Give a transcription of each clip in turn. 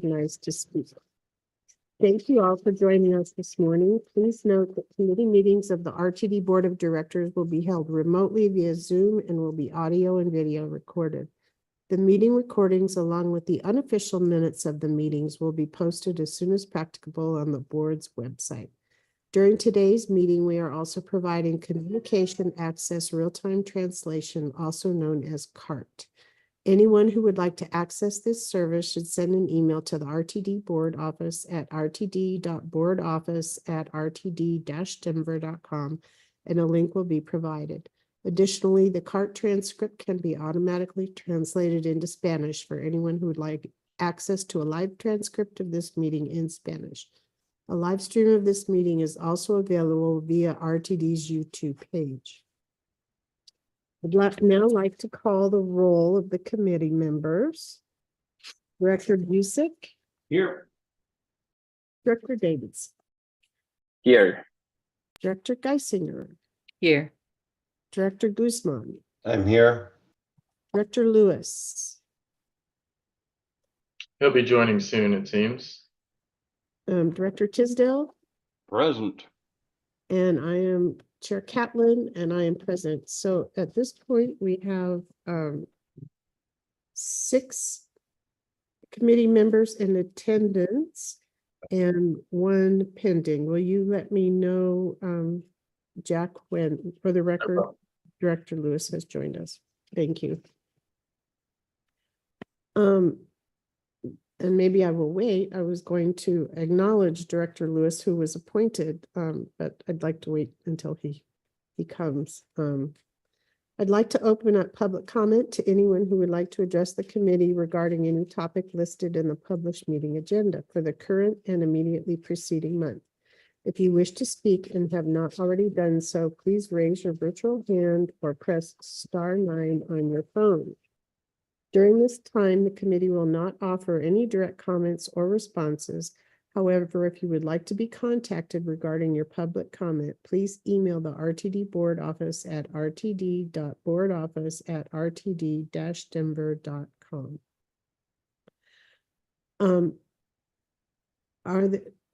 recognized to speak. Thank you all for joining us this morning. Please note that committee meetings of the RTD Board of Directors will be held remotely via Zoom and will be audio and video recorded. The meeting recordings, along with the unofficial minutes of the meetings, will be posted as soon as practicable on the board's website. During today's meeting, we are also providing communication access real-time translation, also known as CART. Anyone who would like to access this service should send an email to the RTD board office at rtd.boardoffice@rtd-denver.com, and a link will be provided. Additionally, the CART transcript can be automatically translated into Spanish for anyone who would like access to a live transcript of this meeting in Spanish. A live stream of this meeting is also available via RTD's YouTube page. I'd now like to call the roll of the committee members. Director Busick. Here. Director Davids. Here. Director Geisinger. Here. Director Guzman. I'm here. Director Lewis. He'll be joining soon, it seems. Director Tisdale. Present. And I am Chair Catlin, and I am present. So at this point, we have 6 committee members in attendance and 1 pending. Will you let me know, Jack, when, for the record, Director Lewis has joined us? Thank you. And maybe I will wait. I was going to acknowledge Director Lewis, who was appointed, but I'd like to wait until he comes. I'd like to open up public comment to anyone who would like to address the committee regarding any topic listed in the published meeting agenda for the current and immediately preceding month. If you wish to speak and have not already done so, please raise your virtual hand or press *9 on your phone. During this time, the committee will not offer any direct comments or responses. However, if you would like to be contacted regarding your public comment, please email the RTD board office at rtd.boardoffice@rtd-denver.com.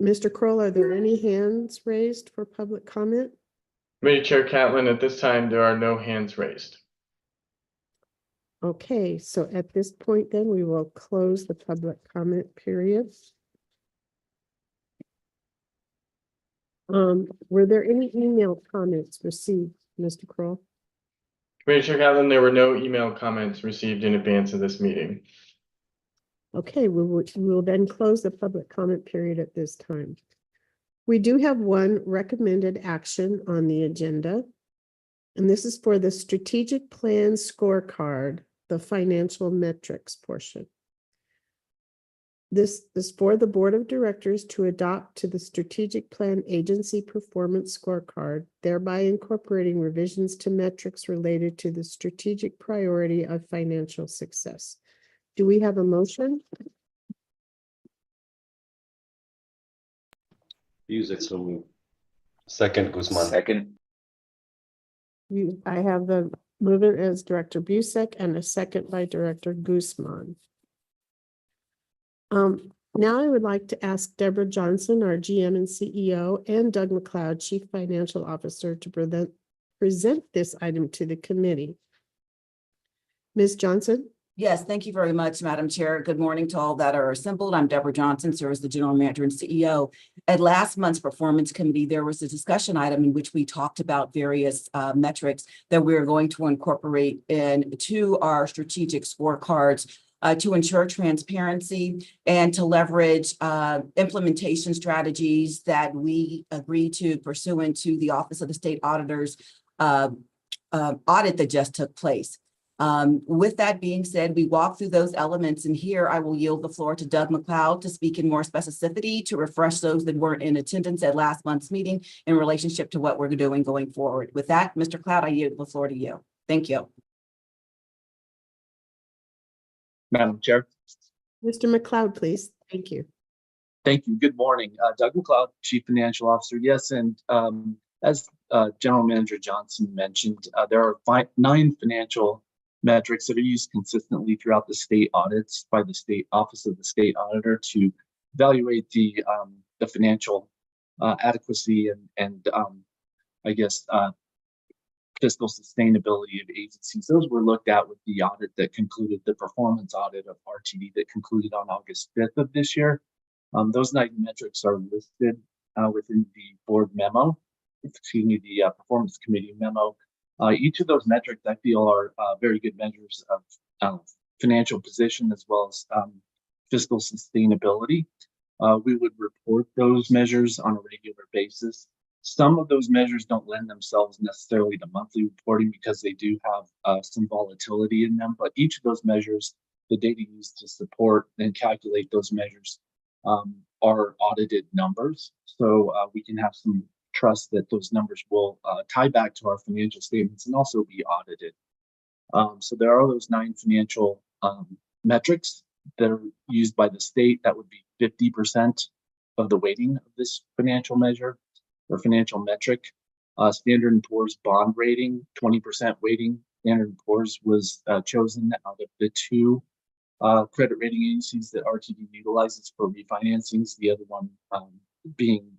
Mr. Kroll, are there any hands raised for public comment? Committee Chair Catlin, at this time, there are no hands raised. Okay, so at this point, then we will close the public comment period. Were there any email comments received, Mr. Kroll? Committee Chair Catlin, there were no email comments received in advance of this meeting. Okay, we will then close the public comment period at this time. We do have one recommended action on the agenda, and this is for the strategic plan scorecard, the financial metrics portion. This is for the Board of Directors to adopt to the strategic plan agency performance scorecard, thereby incorporating revisions to metrics related to the strategic priority of financial success. Do we have a motion? Busick, so moved. Second, Guzman. Second. I have the mover as Director Busick and a second by Director Guzman. Now I would like to ask Deborah Johnson, our GM and CEO, and Doug McLeod, Chief Financial Officer, to present this item to the committee. Ms. Johnson? Yes, thank you very much, Madam Chair. Good morning to all that are assembled. I'm Deborah Johnson, serves the General Manager and CEO. At last month's Performance Committee, there was a discussion item in which we talked about various metrics that we're going to incorporate into our strategic scorecards to ensure transparency and to leverage implementation strategies that we agree to pursuant to the Office of the State Auditor's audit that just took place. With that being said, we walk through those elements, and here I will yield the floor to Doug McLeod to speak in more specificity to refresh those that weren't in attendance at last month's meeting in relationship to what we're doing going forward. With that, Mr. McLeod, I yield the floor to you. Thank you. Madam Chair. Mr. McLeod, please. Thank you. Thank you. Good morning. Doug McLeod, Chief Financial Officer. Yes, and as General Manager Johnson mentioned, there are 9 financial metrics that are used consistently throughout the state audits by the state office of the state auditor to evaluate the financial adequacy and I guess fiscal sustainability of agencies. Those were looked at with the audit that concluded, the performance audit of RTD that concluded on August 5th of this year. Those 9 metrics are listed within the board memo, excuse me, the performance committee memo. Each of those metrics I feel are very good measures of financial position as well as fiscal sustainability. We would report those measures on a regular basis. Some of those measures don't lend themselves necessarily to monthly reporting because they do have some volatility in them, but each of those measures, the data used to support and calculate those measures are audited numbers. So we can have some trust that those numbers will tie back to our financial statements and also be audited. So there are those 9 financial metrics that are used by the state. That would be 50% of the weighting of this financial measure or financial metric. Standard & Poor's bond rating, 20% weighting. Standard & Poor's was chosen out of the 2 credit rating agencies that RTD utilizes for refinancings, the other one being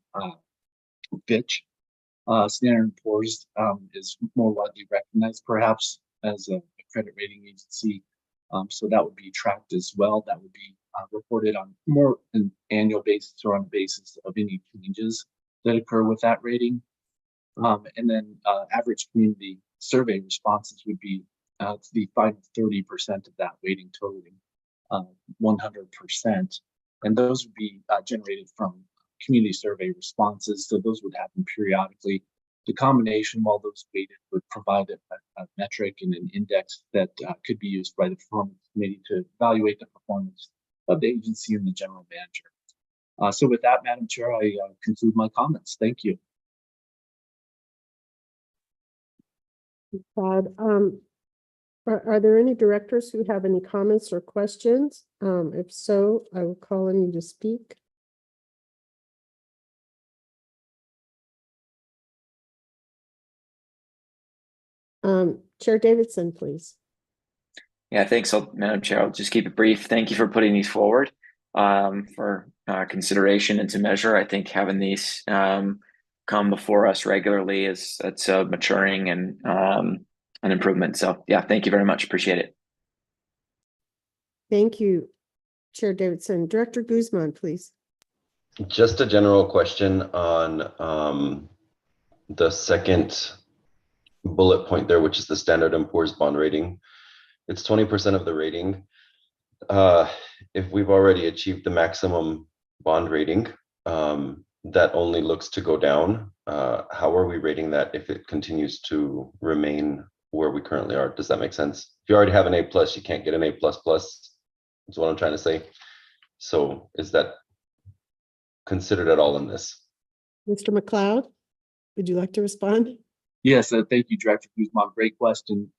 Fitch. Standard & Poor's is more widely recognized perhaps as a credit rating agency. So that would be tracked as well. That would be reported on more an annual basis or on the basis of any changes that occur with that rating. And then average community survey responses would be the final 30% of that weighting totaling 100%. And those would be generated from community survey responses. So those would happen periodically. The combination, while those weighted, would provide a metric and an index that could be used by the performance committee to evaluate the performance of the agency and the general manager. So with that, Madam Chair, I conclude my comments. Thank you. Todd, are there any directors who have any comments or questions? If so, I will call on you to speak. Chair Davidson, please. Yeah, thanks, Madam Chair. I'll just keep it brief. Thank you for putting these forward for consideration and to measure. I think having these come before us regularly it's a maturing and an improvement. So yeah, thank you very much. Appreciate it. Thank you, Chair Davidson. Director Guzman, please. Just a general question on the second bullet point there, which is the Standard & Poor's bond rating. It's 20% of the rating. If we've already achieved the maximum bond rating, that only looks to go down. How are we rating that if it continues to remain where we currently are? Does that make sense? If you already have an A+, you can't get an A++. That's what I'm trying to say. So is that considered at all in this? Mr. McLeod, would you like to respond? Yes, thank you, Director Guzman. Great question.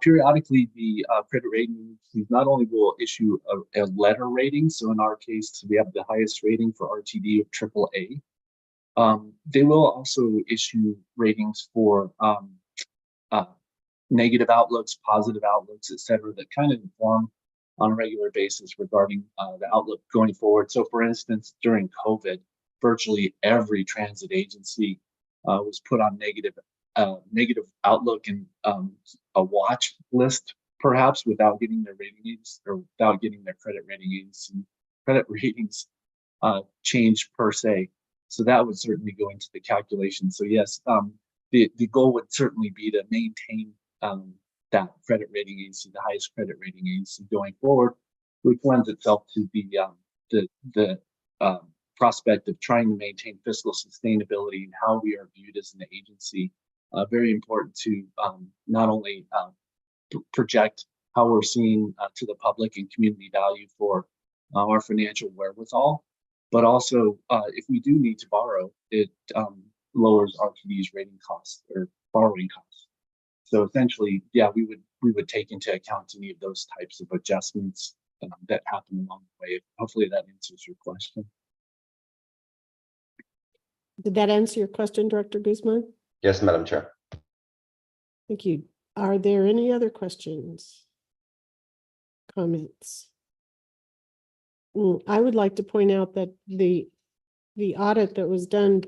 Periodically, the credit rating agencies not only will issue a letter rating, so in our case, we have the highest rating for RTD of AAA. They will also issue ratings for negative outlooks, positive outlooks, et cetera, that kind of inform on a regular basis regarding the outlook going forward. So for instance, during COVID, virtually every transit agency was put on negative outlook and a watch list, perhaps, without getting their ratings or without getting their credit ratings changed per se. So that would certainly go into the calculation. So yes, the goal would certainly be to maintain that credit rating agency, the highest credit rating agency going forward, which lends itself to the prospect of trying to maintain fiscal sustainability and how we are viewed as an agency. Very important to not only project how we're seen to the public and community value for our financial wherewithal, but also if we do need to borrow, it lowers RTD's rating costs or borrowing costs. So essentially, yeah, we would take into account any of those types of adjustments that happen along the way. Hopefully that answers your question. Did that answer your question, Director Guzman? Yes, Madam Chair. Thank you. Are there any other questions? comments? I would like to point out that the audit that was done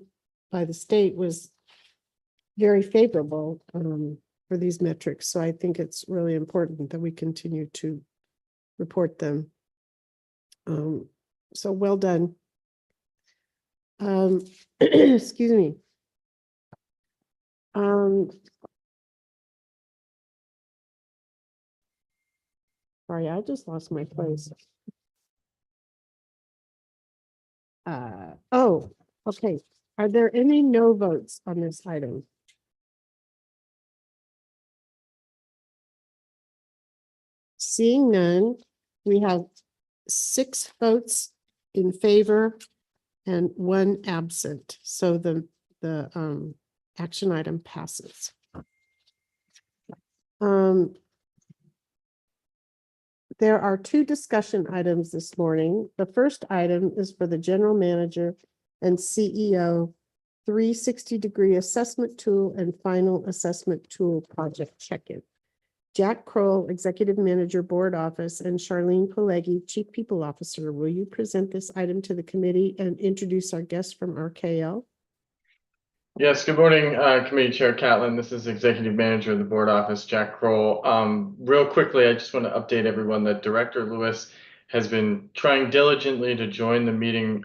by the state was very favorable for these metrics. So I think it's really important that we continue to report them. So well done. Excuse me. Sorry, I just lost my place. Oh, okay. Are there any no votes on this item? Seeing none, we have 6 votes in favor and 1 absent. So the action item passes. There are 2 discussion items this morning. The first item is for the general manager and CEO 360-degree assessment tool and final assessment tool project check-in. Jack Kroll, Executive Manager, Board Office, and Charlene Pelleggi, Chief People Officer, will you present this item to the committee and introduce our guest from RKL? Yes, good morning, Committee Chair Catlin. This is Executive Manager of the Board Office, Jack Kroll. Real quickly, I just want to update everyone that Director Lewis has been trying diligently to join the meeting.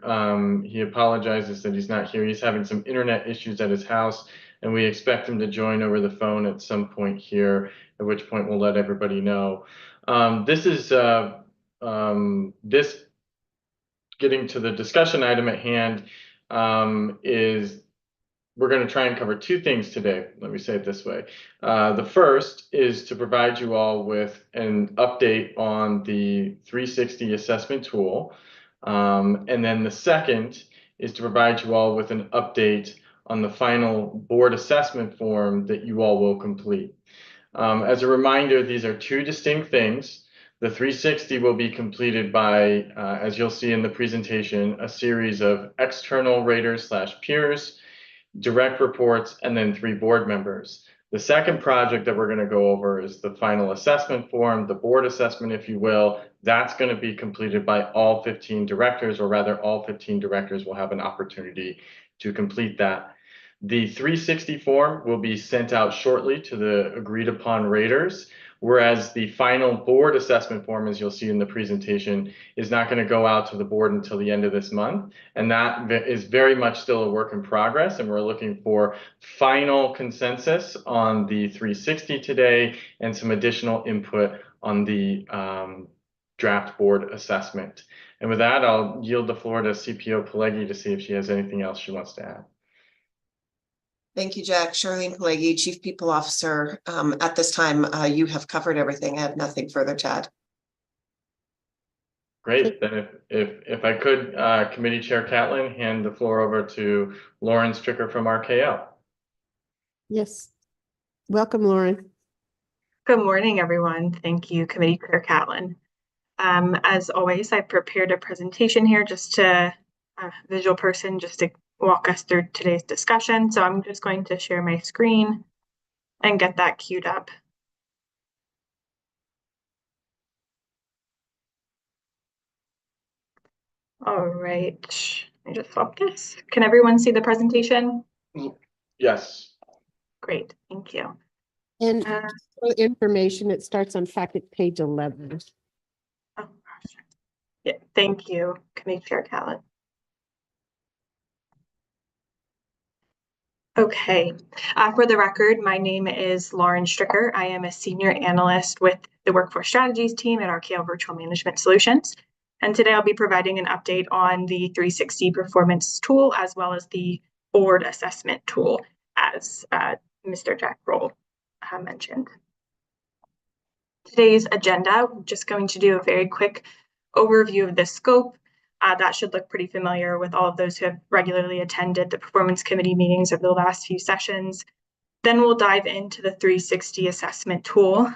He apologizes that he's not here. He's having some internet issues at his house, and we expect him to join over the phone at some point here, at which point we'll let everybody know. This getting to the discussion item at hand is we're going to try and cover 2 things today. Let me say it this way. The first is to provide you all with an update on the 360 assessment tool. And then the second is to provide you all with an update on the final board assessment form that you all will complete. As a reminder, these are 2 distinct things. The 360 will be completed by, as you'll see in the presentation, a series of external raters / peers, direct reports, and then 3 board members. The second project that we're going to go over is the final assessment form, the board assessment, if you will. That's going to be completed by all 15 directors, or rather all 15 directors will have an opportunity to complete that. The 360 form will be sent out shortly to the agreed upon raters, whereas the final board assessment form, as you'll see in the presentation, is not going to go out to the board until the end of this month. And that is very much still a work in progress. And we're looking for final consensus on the 360 today and some additional input on the draft board assessment. And with that, I'll yield the floor to CPO Pelleggi to see if she has anything else she wants to add. Thank you, Jack. Charlene Pelleggi, Chief People Officer. At this time, you have covered everything. I have nothing further to add. Great. Then if I could, Committee Chair Catlin, hand the floor over to Lauren Stricker from RKL. Yes. Welcome, Lauren. Good morning, everyone. Thank you, Committee Chair Catlin. As always, I prepared a presentation here just to visual person, just to walk us through today's discussion. So I'm just going to share my screen and get that queued up. All right, I just stopped this. Can everyone see the presentation? Yes. Great, thank you. And for information, it starts on packet page 11. Oh, gosh. Yeah, thank you, Committee Chair Catlin. Okay, for the record, my name is Lauren Stricker. I am a senior analyst with the Workforce Strategies team at RKL Virtual Management Solutions. And today I'll be providing an update on the 360 performance tool, as well as the board assessment tool, as Mr. Jack Kroll mentioned. Today's agenda, we're just going to do a very quick overview of the scope. That should look pretty familiar with all of those who have regularly attended the performance committee meetings over the last few sessions. Then we'll dive into the 360 assessment tool.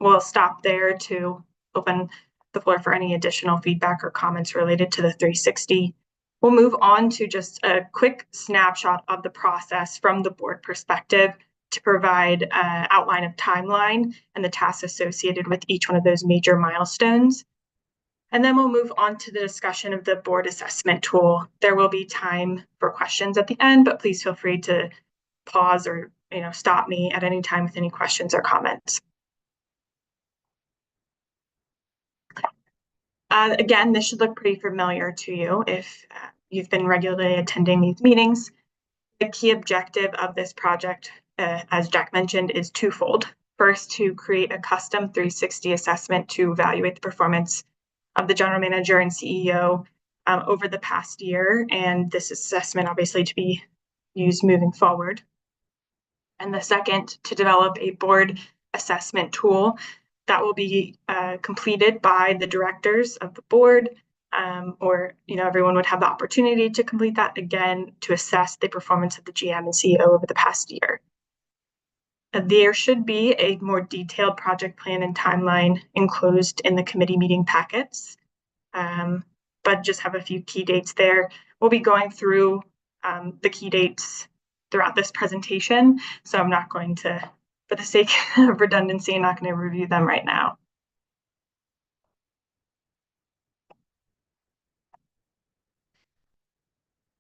We'll stop there to open the floor for any additional feedback or comments related to the 360. We'll move on to just a quick snapshot of the process from the board perspective, to provide an outline of timeline and the tasks associated with each one of those major milestones. And then we'll move on to the discussion of the board assessment tool. There will be time for questions at the end, but please feel free to pause or stop me at any time with any questions or comments. Again, this should look pretty familiar to you if you've been regularly attending these meetings. The key objective of this project, as Jack mentioned, is twofold. First, to create a custom 360 assessment to evaluate the performance of the general manager and CEO over the past year, and this assessment obviously to be used moving forward. And the second, to develop a board assessment tool that will be completed by the directors of the board, or everyone would have the opportunity to complete that again to assess the performance of the GM and CEO over the past year. There should be a more detailed project plan and timeline enclosed in the committee meeting packets, but just have a few key dates there. We'll be going through the key dates throughout this presentation, so I'm not going to, for the sake of redundancy, I'm not going to review them right now.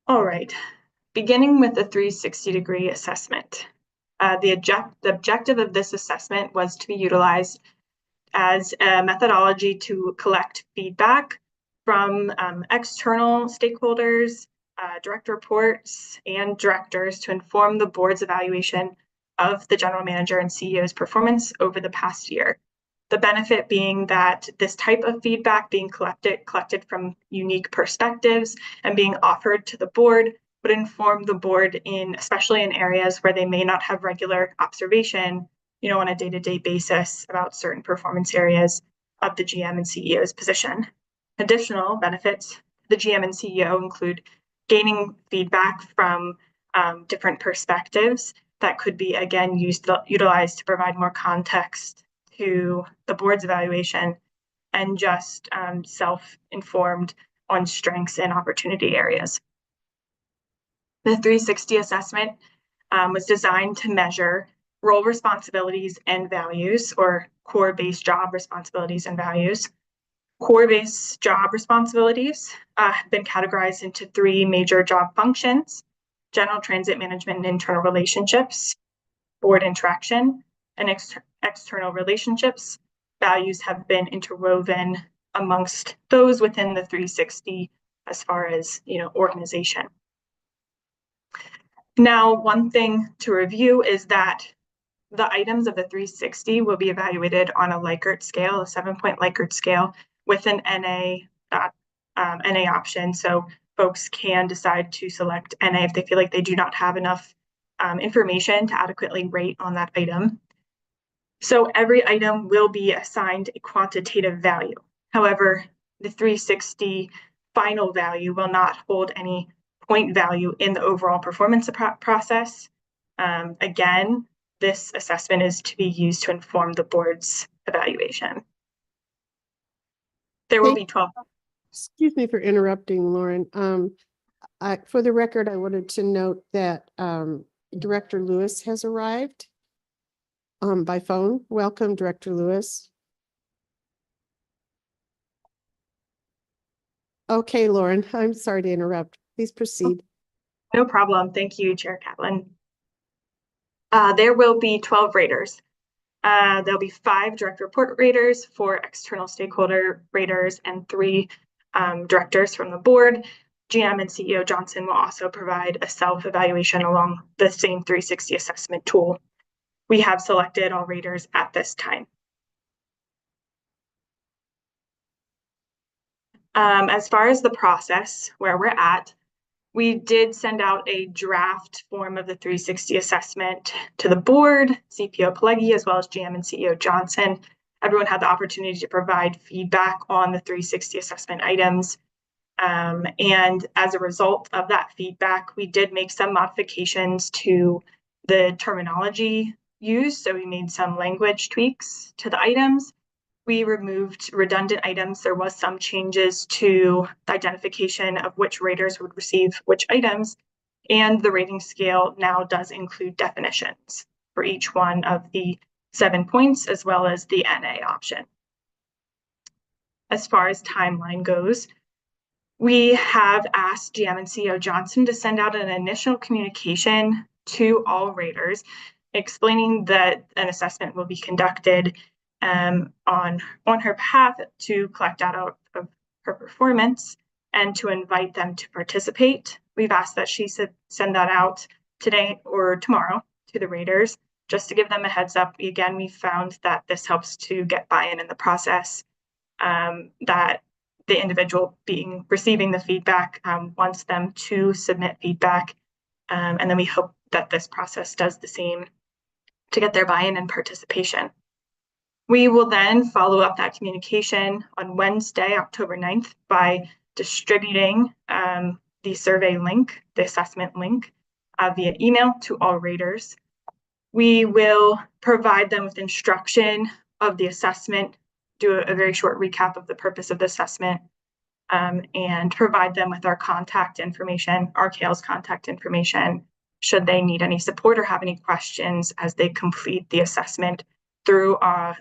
All right, beginning with the 360-degree assessment. The objective of this assessment was to be utilized as a methodology to collect feedback from external stakeholders, direct reports, and directors to inform the board's evaluation of the general manager and CEO's performance over the past year. The benefit being that this type of feedback being collected from unique perspectives and being offered to the board would inform the board especially in areas where they may not have regular observation, on a day-to-day basis about certain performance areas of the GM and CEO's position. Additional benefits to the GM and CEO include gaining feedback from different perspectives that could be, again, utilized to provide more context to the board's evaluation and just self-informed on strengths and opportunity areas. The 360 assessment was designed to measure role responsibilities and values, or core-based job responsibilities and values. Core-based job responsibilities have been categorized into three major job functions: general transit management and internal relationships, board interaction, and external relationships. Values have been interwoven amongst those within the 360 as far as organization. Now, one thing to review is that the items of the 360 will be evaluated on a Likert scale, a 7-point Likert scale, with an NA option. So folks can decide to select NA if they feel like they do not have enough information to adequately rate on that item. So every item will be assigned a quantitative value. However, the 360 final value will not hold any point value in the overall performance process. Again, this assessment is to be used to inform the board's evaluation. There will be 12. Excuse me for interrupting, Lauren. For the record, I wanted to note that Director Lewis has arrived by phone. Welcome, Director Lewis. Okay, Lauren, I'm sorry to interrupt. Please proceed. No problem. Thank you, Chair Catlin. There will be 12 raters. There'll be 5 direct report raters, 4 external stakeholder raters, and 3 directors from the board. GM and CEO Johnson will also provide a self-evaluation along the same 360 assessment tool. We have selected all raters at this time. As far as the process, where we're at, we did send out a draft form of the 360 assessment to the board, CPO Pileggi, as well as GM and CEO Johnson. Everyone had the opportunity to provide feedback on the 360 assessment items. And as a result of that feedback, we did make some modifications to the terminology used. So we made some language tweaks to the items. We removed redundant items. There was some changes to the identification of which raters would receive which items, and the rating scale now does include definitions for each one of the 7 points, as well as the NA option. As far as timeline goes, we have asked GM and CEO Johnson to send out an initial communication to all raters explaining that an assessment will be conducted on her behalf to collect data of her performance and to invite them to participate. We've asked that she send that out today or tomorrow to the raters just to give them a heads up. Again, we found that this helps to get buy-in in the process, that the individual receiving the feedback wants them to submit feedback. And then we hope that this process does the same to get their buy-in and participation. We will then follow up that communication on Wednesday, October 9th, by distributing the survey link, the assessment link, via email to all raters. We will provide them with instruction of the assessment, do a very short recap of the purpose of the assessment, and provide them with our contact information, RKL's contact information, should they need any support or have any questions as they complete the assessment through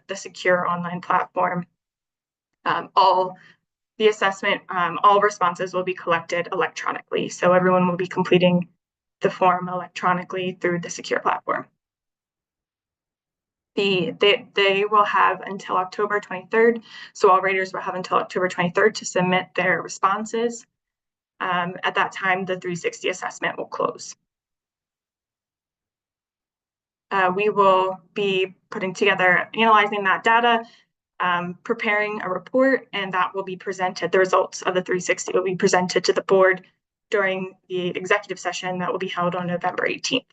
the secure online platform. All responses will be collected electronically. So everyone will be completing the form electronically through the secure platform. They will have until October 23rd. So all raters will have until October 23rd to submit their responses. At that time, the 360 assessment will close. We will be putting together, analyzing that data, preparing a report, and that will be presented. The results of the 360 will be presented to the board during the executive session that will be held on November 18th.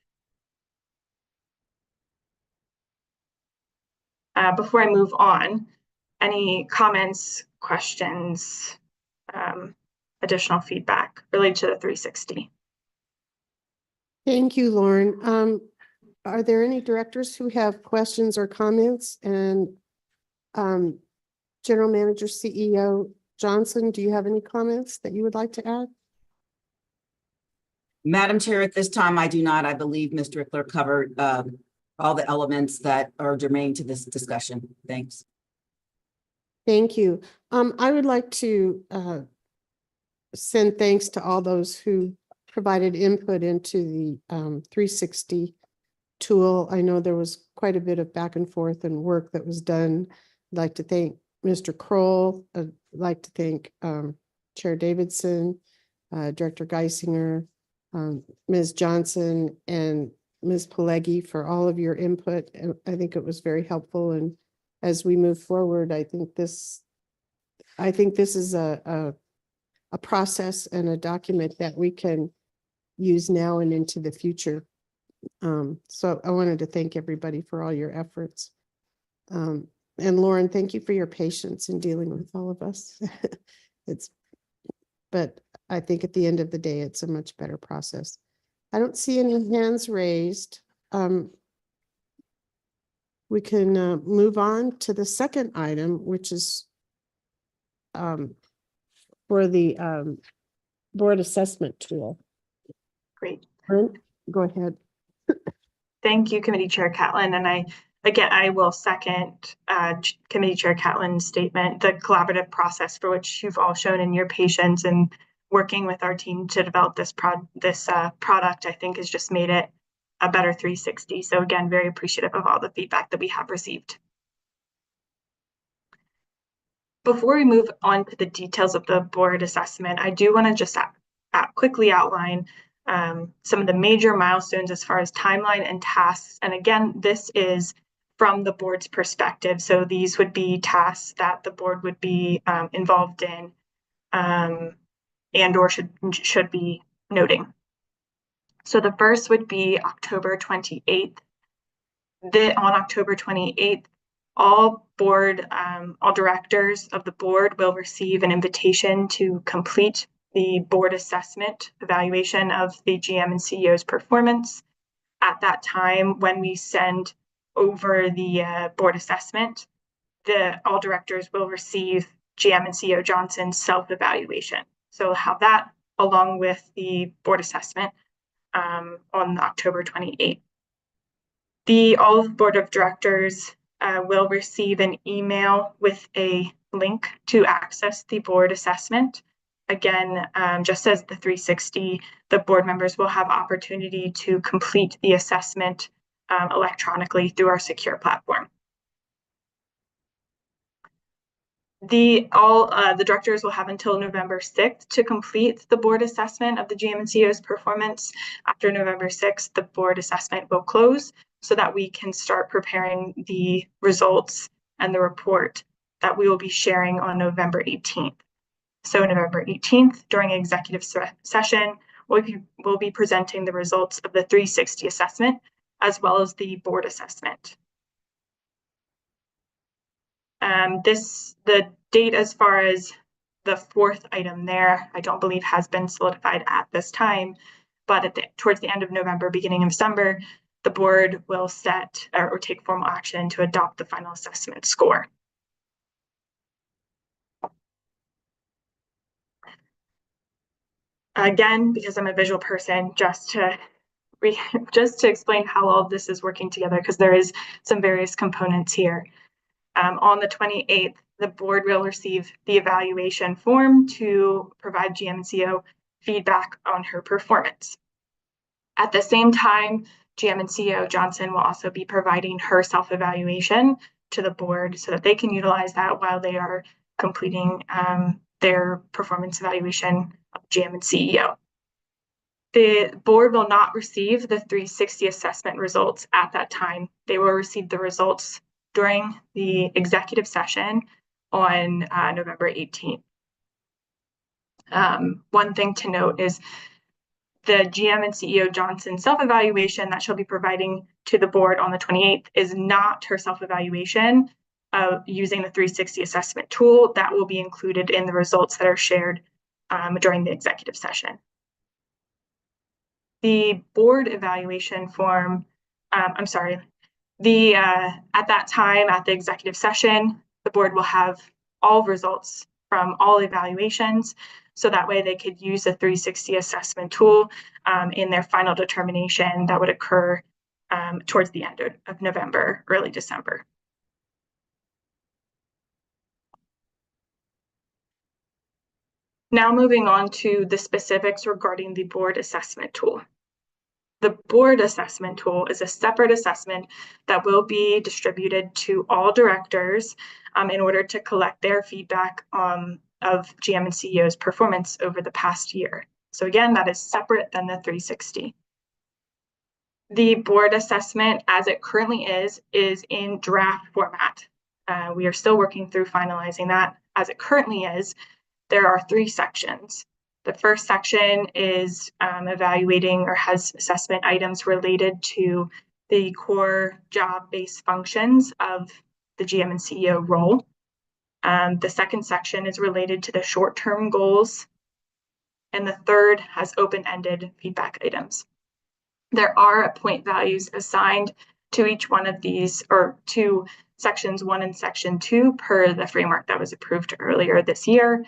Before I move on, any comments, questions, additional feedback related to the 360? Thank you, Lauren. Are there any directors who have questions or comments? And General Manager CEO Johnson, do you have any comments that you would like to add? Madam Chair, at this time, I do not. I believe Mr. Ickler covered all the elements that are germane to this discussion. Thanks. Thank you. I would like to send thanks to all those who provided input into the 360 tool. I know there was quite a bit of back and forth and work that was done. I'd like to thank Mr. Kroll. I'd like to thank Chair Davidson, Director Geisinger, Ms. Johnson, and Ms. Pileggi for all of your input. And I think it was very helpful. And as we move forward, I think this is a process and a document that we can use now and into the future. So I wanted to thank everybody for all your efforts. And Lauren, thank you for your patience in dealing with all of us. But I think at the end of the day, it's a much better process. I don't see any hands raised. We can move on to the second item, which is for the board assessment tool. Great. Go ahead. Thank you, Committee Chair Catlin. And I will second Committee Chair Catlin's statement. The collaborative process for which you've all shown in your patience and working with our team to develop this product, I think has just made it a better 360. So again, very appreciative of all the feedback that we have received. Before we move on to the details of the board assessment, I do want to just quickly outline some of the major milestones as far as timeline and tasks. And again, this is from the board's perspective. So these would be tasks that the board would be involved in and or should be noting. So the first would be October 28th. On October 28th, all directors of the board will receive an invitation to complete the board assessment evaluation of the GM and CEO's performance. At that time, when we send over the board assessment, all directors will receive GM and CEO Johnson's self-evaluation. So we'll have that along with the board assessment on October 28th. All of the board of directors will receive an email with a link to access the board assessment. Again, just as the 360, the board members will have opportunity to complete the assessment electronically through our secure platform. The directors will have until November 6th to complete the board assessment of the GM&CEO's performance. After November 6th, the board assessment will close so that we can start preparing the results and the report that we will be sharing on November 18th. So November 18th, during executive session, we'll be presenting the results of the 360 assessment as well as the board assessment. The date as far as the fourth item there, I don't believe has been solidified at this time, but towards the end of November, beginning of December, the board will set or take formal action to adopt the final assessment score. Again, because I'm a visual person, just to explain how all of this is working together, because there is some various components here. On the 28th, the board will receive the evaluation form to provide GM&CEO feedback on her performance. At the same time, GM&CEO Johnson will also be providing her self-evaluation to the board so that they can utilize that while they are completing their performance evaluation of GM&CEO. The board will not receive the 360 assessment results at that time. They will receive the results during the executive session on November 18th. One thing to note is the GM&CEO Johnson self-evaluation that she'll be providing to the board on the 28th is not her self-evaluation using the 360 assessment tool. That will be included in the results that are shared during the executive session. The board evaluation form, at that time, at the executive session, the board will have all results from all evaluations, so that way they could use the 360 assessment tool in their final determination that would occur towards the end of November, early December. Now moving on to the specifics regarding the board assessment tool. The board assessment tool is a separate assessment that will be distributed to all directors in order to collect their feedback of GM&CEO's performance over the past year. So again, that is separate than the 360. The board assessment, as it currently is in draft format. We are still working through finalizing that. As it currently is, there are 3 sections. The first section is evaluating or has assessment items related to the core job-based functions of the GM&CEO role. The second section is related to the short-term goals. And the third has open-ended feedback items. There are point values assigned to each one of these, or to sections 1 and section 2 per the framework that was approved earlier this year.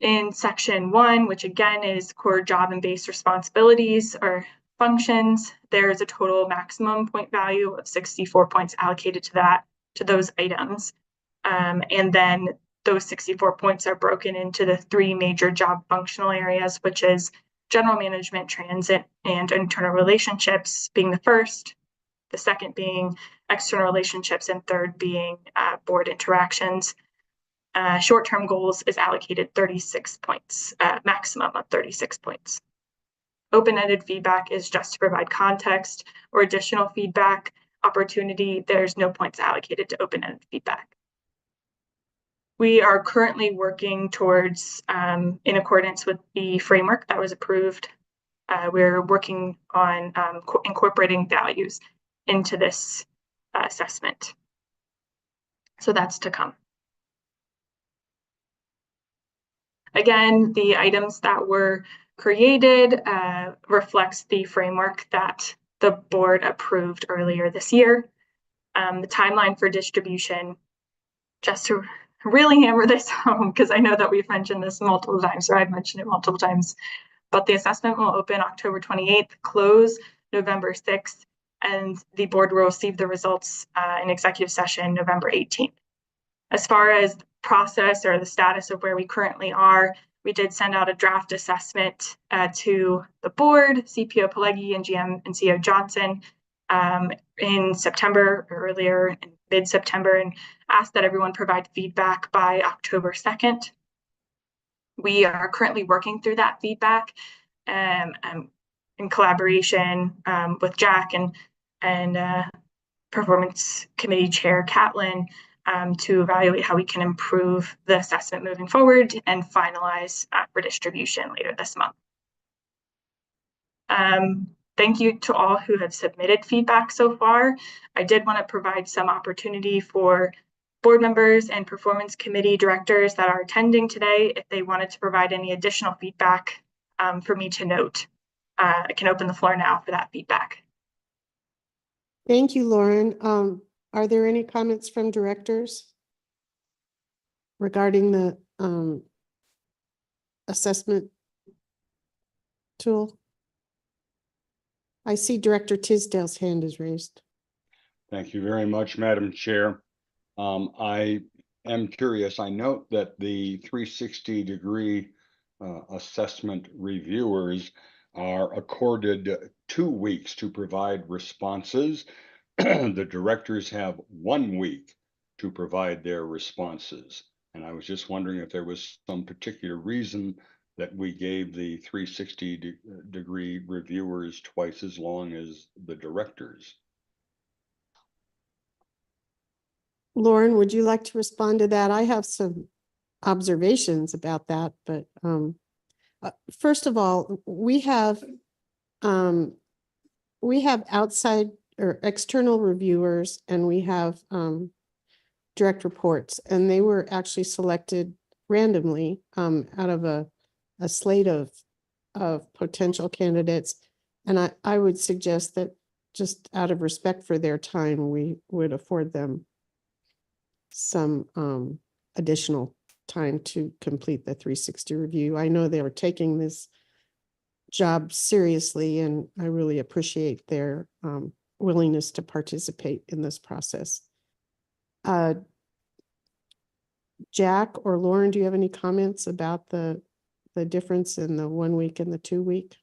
In section 1, which again is core job and base responsibilities or functions, there is a total maximum point value of 64 points allocated to those items. And then those 64 points are broken into the 3 major job functional areas, which is general management, transit, and internal relationships being the first, the second being external relationships, and third being board interactions. Short-term goals is allocated 36 points, maximum of 36 points. Open-ended feedback is just to provide context or additional feedback opportunity. There's no points allocated to open-ended feedback. We are currently working towards, in accordance with the framework that was approved, we're working on incorporating values into this assessment. So that's to come. Again, the items that were created reflects the framework that the board approved earlier this year. The timeline for distribution, just to really hammer this home, because I know that we've mentioned this multiple times, or I've mentioned it multiple times, but the assessment will open October 28th, close November 6th, and the board will receive the results in executive session November 18th. As far as the process or the status of where we currently are, we did send out a draft assessment to the board, CPO Pelleggi and GM and CEO Johnson in September, or earlier in mid-September, and asked that everyone provide feedback by October 2nd. We are currently working through that feedback in collaboration with Jack and Performance Committee Chair Catlin to evaluate how we can improve the assessment moving forward and finalize for distribution later this month. Thank you to all who have submitted feedback so far. I did want to provide some opportunity for board members and performance committee directors that are attending today if they wanted to provide any additional feedback for me to note. I can open the floor now for that feedback. Thank you, Lauren. Are there any comments from directors regarding the assessment tool? I see Director Tisdale's hand is raised. Thank you very much, Madam Chair. I am curious. I note that the 360-degree assessment reviewers are accorded 2 weeks to provide responses. The directors have 1 week to provide their responses. And I was just wondering if there was some particular reason that we gave the 360-degree reviewers twice as long as the directors. Lauren, would you like to respond to that? I have some observations about that, but first of all, we have outside or external reviewers, and we have direct reports, and they were actually selected randomly out of a slate of potential candidates. And I would suggest that just out of respect for their time, we would afford them some additional time to complete the 360 review. I know they were taking this job seriously, and I really appreciate their willingness to participate in this process. Jack or Lauren, do you have any comments about the difference in the 1 week and the 2 week?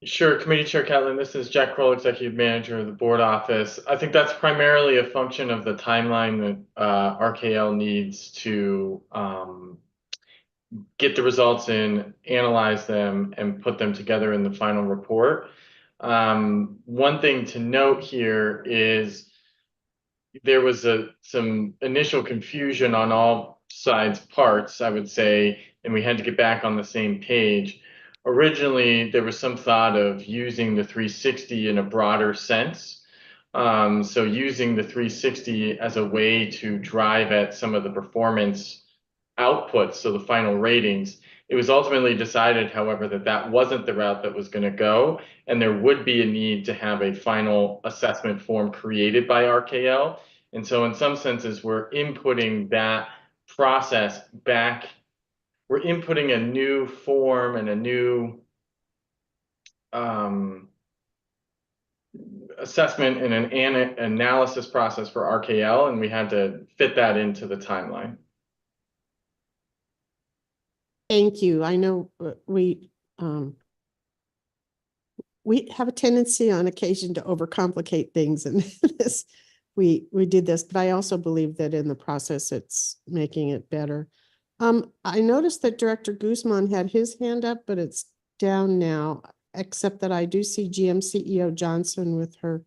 Sure, Committee Chair Catlin, this is Jack Kroll, Executive Manager of the Board Office. I think that's primarily a function of the timeline that RKL needs to get the results in, analyze them, and put them together in the final report. One thing to note here is there was some initial confusion on all sides' parts, I would say, and we had to get back on the same page. Originally, there was some thought of using the 360 in a broader sense. So using the 360 as a way to drive at some of the performance outputs, so the final ratings. It was ultimately decided, however, that that wasn't the route that was going to go, and there would be a need to have a final assessment form created by RKL. And so in some senses, we're inputting that process back. We're inputting a new form and a new assessment and an analysis process for RKL, and we had to fit that into the timeline. Thank you. I know we have a tendency on occasion to overcomplicate things, and this we did this, but I also believe that in the process it's making it better. I noticed that Director Guzman had his hand up, but it's down now, except that I do see GM CEO Johnson with her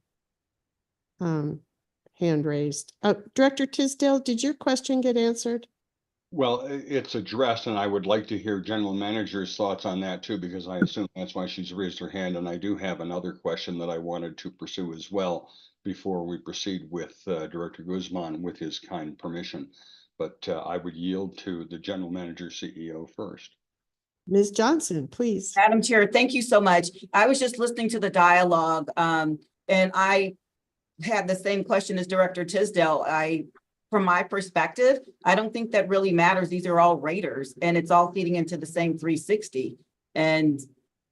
hand raised. Director Tisdale, did your question get answered? Well, it's addressed, and I would like to hear General Manager's thoughts on that too, because I assume that's why she's raised her hand. And I do have another question that I wanted to pursue as well before we proceed with Director Guzman with his kind permission. But I would yield to the General Manager CEO first. Ms. Johnson, please. Madam Chair, thank you so much. I was just listening to the dialogue, and I had the same question as Director Tisdale. From my perspective, I don't think that really matters. These are all raters, and it's all feeding into the same 360. And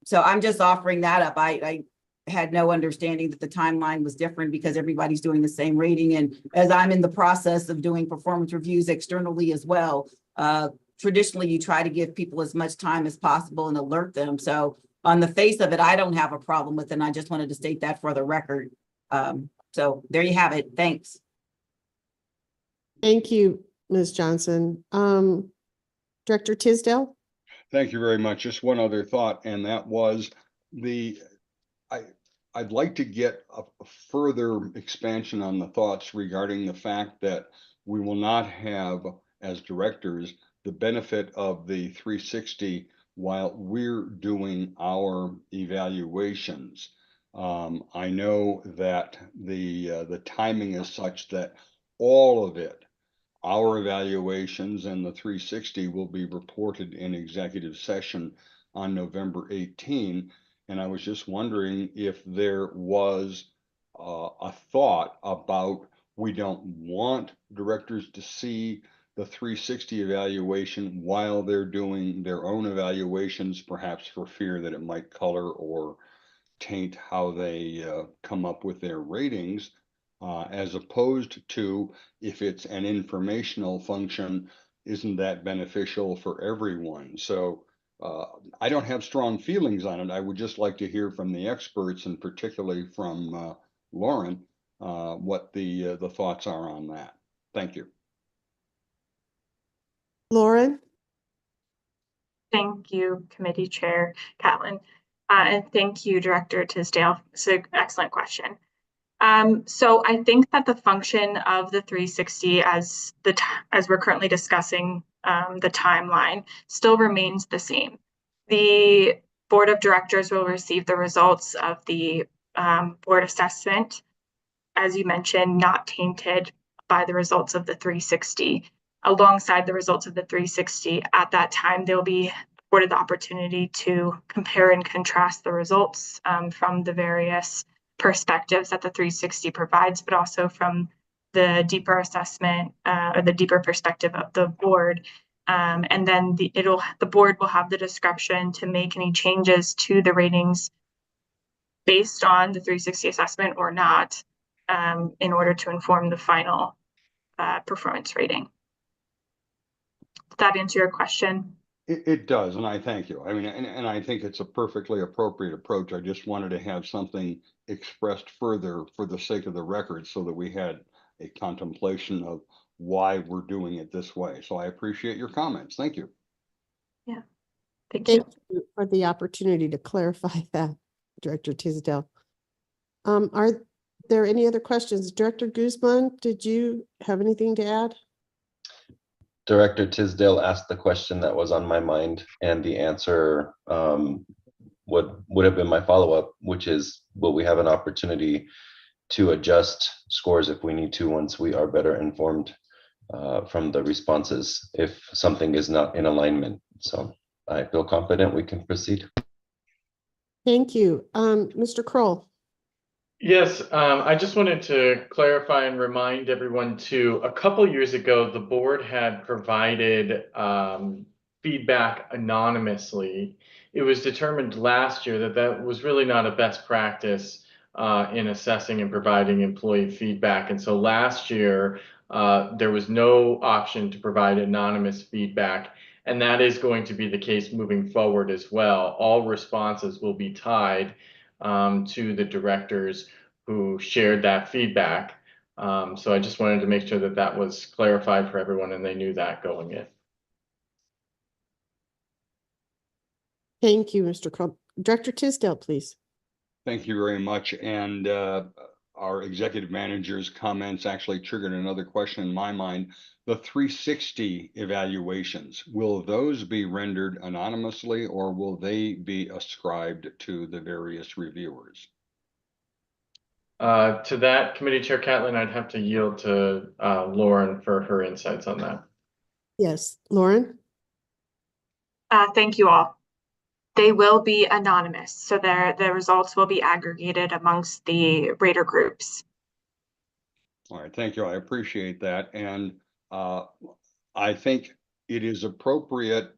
so I'm just offering that up. I had no understanding that the timeline was different because everybody's doing the same rating. And as I'm in the process of doing performance reviews externally as well, traditionally you try to give people as much time as possible and alert them. So on the face of it, I don't have a problem with it. And I just wanted to state that for the record. So there you have it. Thanks. Thank you, Ms. Johnson. Director Tisdale? Thank you very much. Just one other thought, and that was I'd like to get a further expansion on the thoughts regarding the fact that we will not have, as directors, the benefit of the 360 while we're doing our evaluations. I know that the timing is such that all of it, our evaluations and the 360 will be reported in executive session on November 18. And I was just wondering if there was a thought about, we don't want directors to see the 360 evaluation while they're doing their own evaluations, perhaps for fear that it might color or taint how they come up with their ratings, as opposed to, if it's an informational function, isn't that beneficial for everyone? So I don't have strong feelings on it. I would just like to hear from the experts, and particularly from Lauren, what the thoughts are on that. Thank you. Lauren? Thank you, Committee Chair Catlin. And thank you, Director Tisdale. It's an excellent question. So I think that the function of the 360 as we're currently discussing the timeline still remains the same. The Board of Directors will receive the results of the board assessment, as you mentioned, not tainted by the results of the 360. Alongside the results of the 360, at that time, they'll be afforded the opportunity to compare and contrast the results from the various perspectives that the 360 provides, but also from the deeper assessment or the deeper perspective of the board. And then the board will have the discretion to make any changes to the ratings based on the 360 assessment or not, in order to inform the final performance rating. Did that answer your question? It does, and I thank you. I mean, and I think it's a perfectly appropriate approach. I just wanted to have something expressed further for the sake of the record, so that we had a contemplation of why we're doing it this way. So I appreciate your comments. Thank you. Yeah, thank you. Thank you for the opportunity to clarify that, Director Tisdale. Are there any other questions? Director Guzman, did you have anything to add? Director Tisdale asked the question that was on my mind, and the answer would have been my follow-up, which is, will we have an opportunity to adjust scores if we need to, once we are better informed from the responses, if something is not in alignment? So I feel confident we can proceed. Thank you. Mr. Kroll. Yes, I just wanted to clarify and remind everyone too, a couple years ago, the board had provided feedback anonymously. It was determined last year that that was really not a best practice in assessing and providing employee feedback. And so last year, there was no option to provide anonymous feedback. And that is going to be the case moving forward as well. All responses will be tied to the directors who shared that feedback. So I just wanted to make sure that that was clarified for everyone and they knew that going in. Thank you, Mr. Kroll. Director Tisdale, please. Thank you very much. And our executive manager's comments actually triggered another question in my mind. The 360 evaluations, will those be rendered anonymously, or will they be ascribed to the various reviewers? To that, Committee Chair Catlin, I'd have to yield to Lauren for her insights on that. Yes, Lauren. Thank you all. They will be anonymous, so the results will be aggregated amongst the rater groups. All right, thank you. I appreciate that. And I think it is appropriate,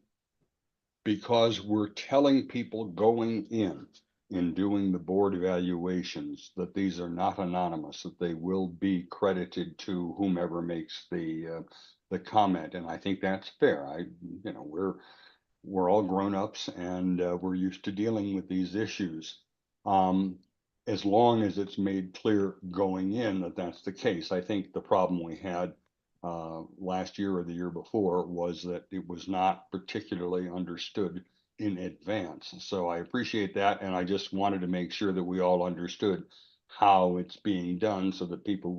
because we're telling people going in in doing the board evaluations, that these are not anonymous, that they will be credited to whomever makes the comment. And I think that's fair. We're all grown-ups and we're used to dealing with these issues. As long as it's made clear going in that that's the case. I think the problem we had last year or the year before was that it was not particularly understood in advance. So I appreciate that. And I just wanted to make sure that we all understood how it's being done so that people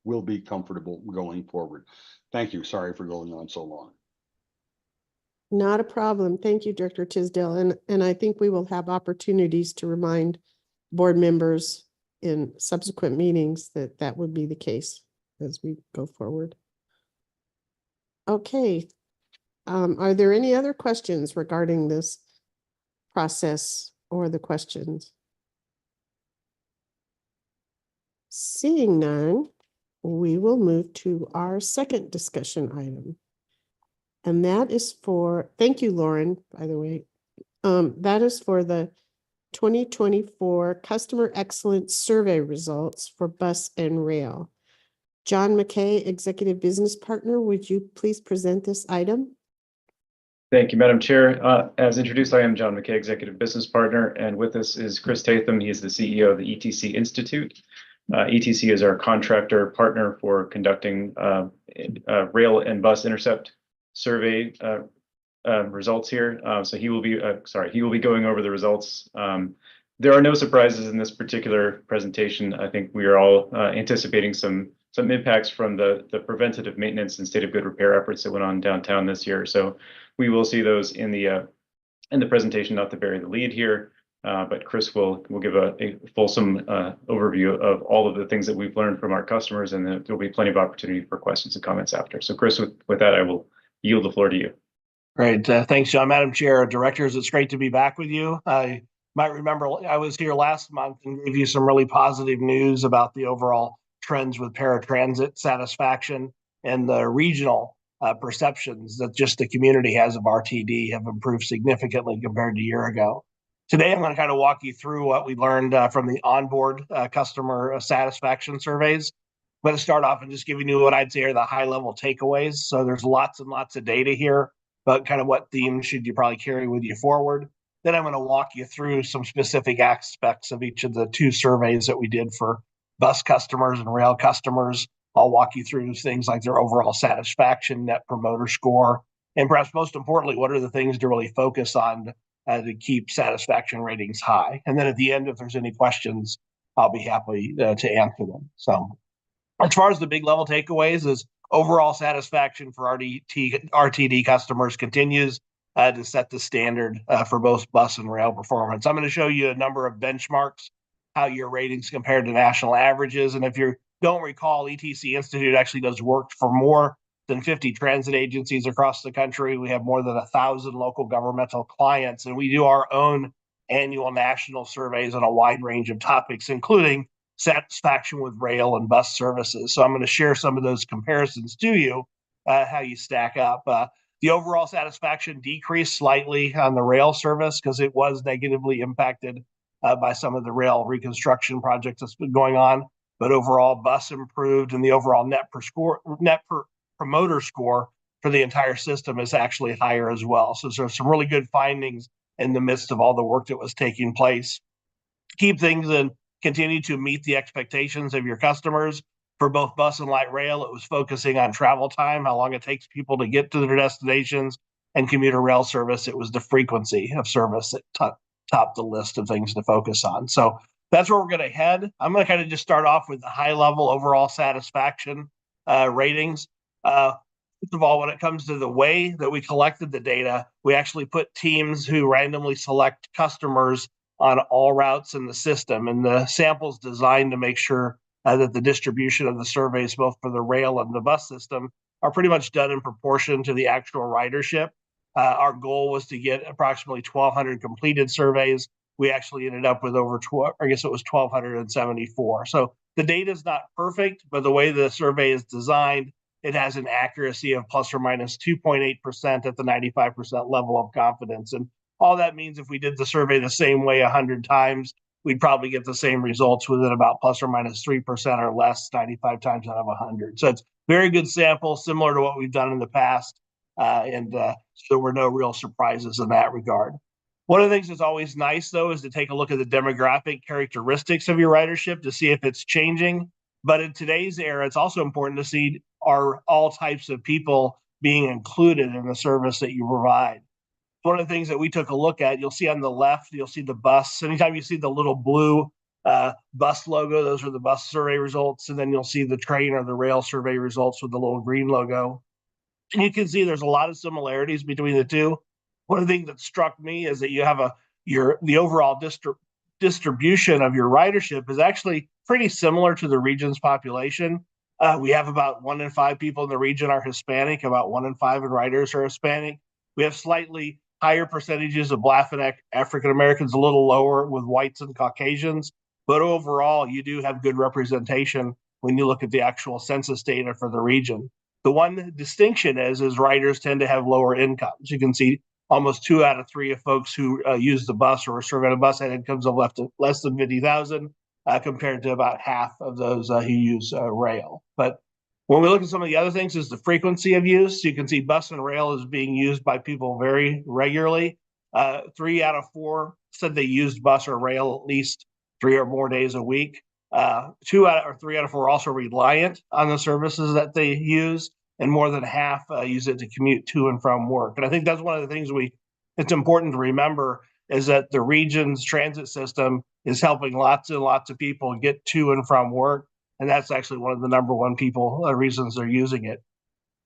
will be comfortable going forward. Thank you. Sorry for going on so long. Not a problem. Thank you, Director Tisdale. And I think we will have opportunities to remind board members in subsequent meetings that that would be the case as we go forward. Okay. Are there any other questions regarding this process or the questions? Seeing none, we will move to our second discussion item. And that is for, thank you, Lauren, by the way. That is for the 2024 Customer Excellence Survey results for bus and rail. John McKay, Executive Business Partner, would you please present this item? Thank you, Madam Chair. As introduced, I am John McKay, Executive Business Partner, and with us is Chris Tatham. He is the CEO of the ETC Institute. ETC is our contractor partner for conducting rail and bus intercept survey results here. So he will be going over the results. There are no surprises in this particular presentation. I think we are all anticipating some impacts from the preventative maintenance and state of good repair efforts that went on downtown this year. So we will see those in the presentation, not to bury the lead here, but Chris will give a fulsome overview of all of the things that we've learned from our customers, and there'll be plenty of opportunity for questions and comments after. So Chris, with that, I will yield the floor to you. Great. Thanks, John. Madam Chair, directors, it's great to be back with you. I might remember I was here last month and gave you some really positive news about the overall trends with paratransit satisfaction and the regional perceptions that just the community has of RTD have improved significantly compared to a year ago. Today, I'm going to kind of walk you through what we learned from the onboard customer satisfaction surveys. I'm going to start off and just giving you what I'd say are the high-level takeaways. So there's lots and lots of data here, but kind of what themes should you probably carry with you forward. Then I'm going to walk you through some specific aspects of each of the two surveys that we did for bus customers and rail customers. I'll walk you through things like their overall satisfaction, net promoter score, and perhaps most importantly, what are the things to really focus on to keep satisfaction ratings high. And then at the end, if there's any questions, I'll be happy to answer them. So as far as the big level takeaways is overall satisfaction for RTD customers continues to set the standard for both bus and rail performance. I'm going to show you a number of benchmarks, how your ratings compared to national averages. And if you don't recall, ETC Institute actually does work for more than 50 transit agencies across the country. We have more than 1,000 local governmental clients, and we do our own annual national surveys on a wide range of topics, including satisfaction with rail and bus services. So I'm going to share some of those comparisons to you, how you stack up. The overall satisfaction decreased slightly on the rail service because it was negatively impacted by some of the rail reconstruction projects that's been going on. But overall, bus improved, and the overall net promoter score for the entire system is actually higher as well. So there's some really good findings in the midst of all the work that was taking place. Keep things and continue to meet the expectations of your customers. For both bus and light rail, it was focusing on travel time, how long it takes people to get to their destinations, and commuter rail service, it was the frequency of service that topped the list of things to focus on. So that's where we're going to head. I'm going to kind of just start off with the high level overall satisfaction ratings. First of all, when it comes to the way that we collected the data, we actually put teams who randomly select customers on all routes in the system. And the sample's designed to make sure that the distribution of the surveys, both for the rail and the bus system, are pretty much done in proportion to the actual ridership. Our goal was to get approximately 1,200 completed surveys. We actually ended up with over 1,274. So the data is not perfect, but the way the survey is designed, it has an accuracy of plus or minus 2.8% at the 95% level of confidence. And all that means if we did the survey the same way 100 times, we'd probably get the same results within about plus or minus 3% or less 95 times out of 100. So it's very good sample, similar to what we've done in the past. So there were no real surprises in that regard. One of the things that's always nice, though, is to take a look at the demographic characteristics of your ridership to see if it's changing. But in today's era, it's also important to see are all types of people being included in the service that you provide. One of the things that we took a look at, you'll see on the left, you'll see the bus. Anytime you see the little blue bus logo, those are the bus survey results. And then you'll see the train or the rail survey results with the little green logo. And you can see there's a lot of similarities between the two. One of the things that struck me is that you have the overall distribution of your ridership is actually pretty similar to the region's population. We have about 1 in 5 people in the region are Hispanic, about 1 in 5 riders are Hispanic. We have slightly higher percentages of Black and African Americans, a little lower with whites and Caucasians. But overall, you do have good representation when you look at the actual census data for the region. The one distinction is riders tend to have lower incomes. You can see almost 2 out of 3 of folks who use the bus or serve on a bus had incomes of less than 50,000, compared to about half of those who use rail. But when we look at some of the other things, is the frequency of use. You can see bus and rail is being used by people very regularly. 3 out of 4 said they used bus or rail at least 3 or more days a week. 3 out of 4 are also reliant on the services that they use, and more than half use it to commute to and from work. And I think that's one of the things it's important to remember is that the region's transit system is helping lots and lots of people get to and from work. And that's actually one of the number one reasons they're using it.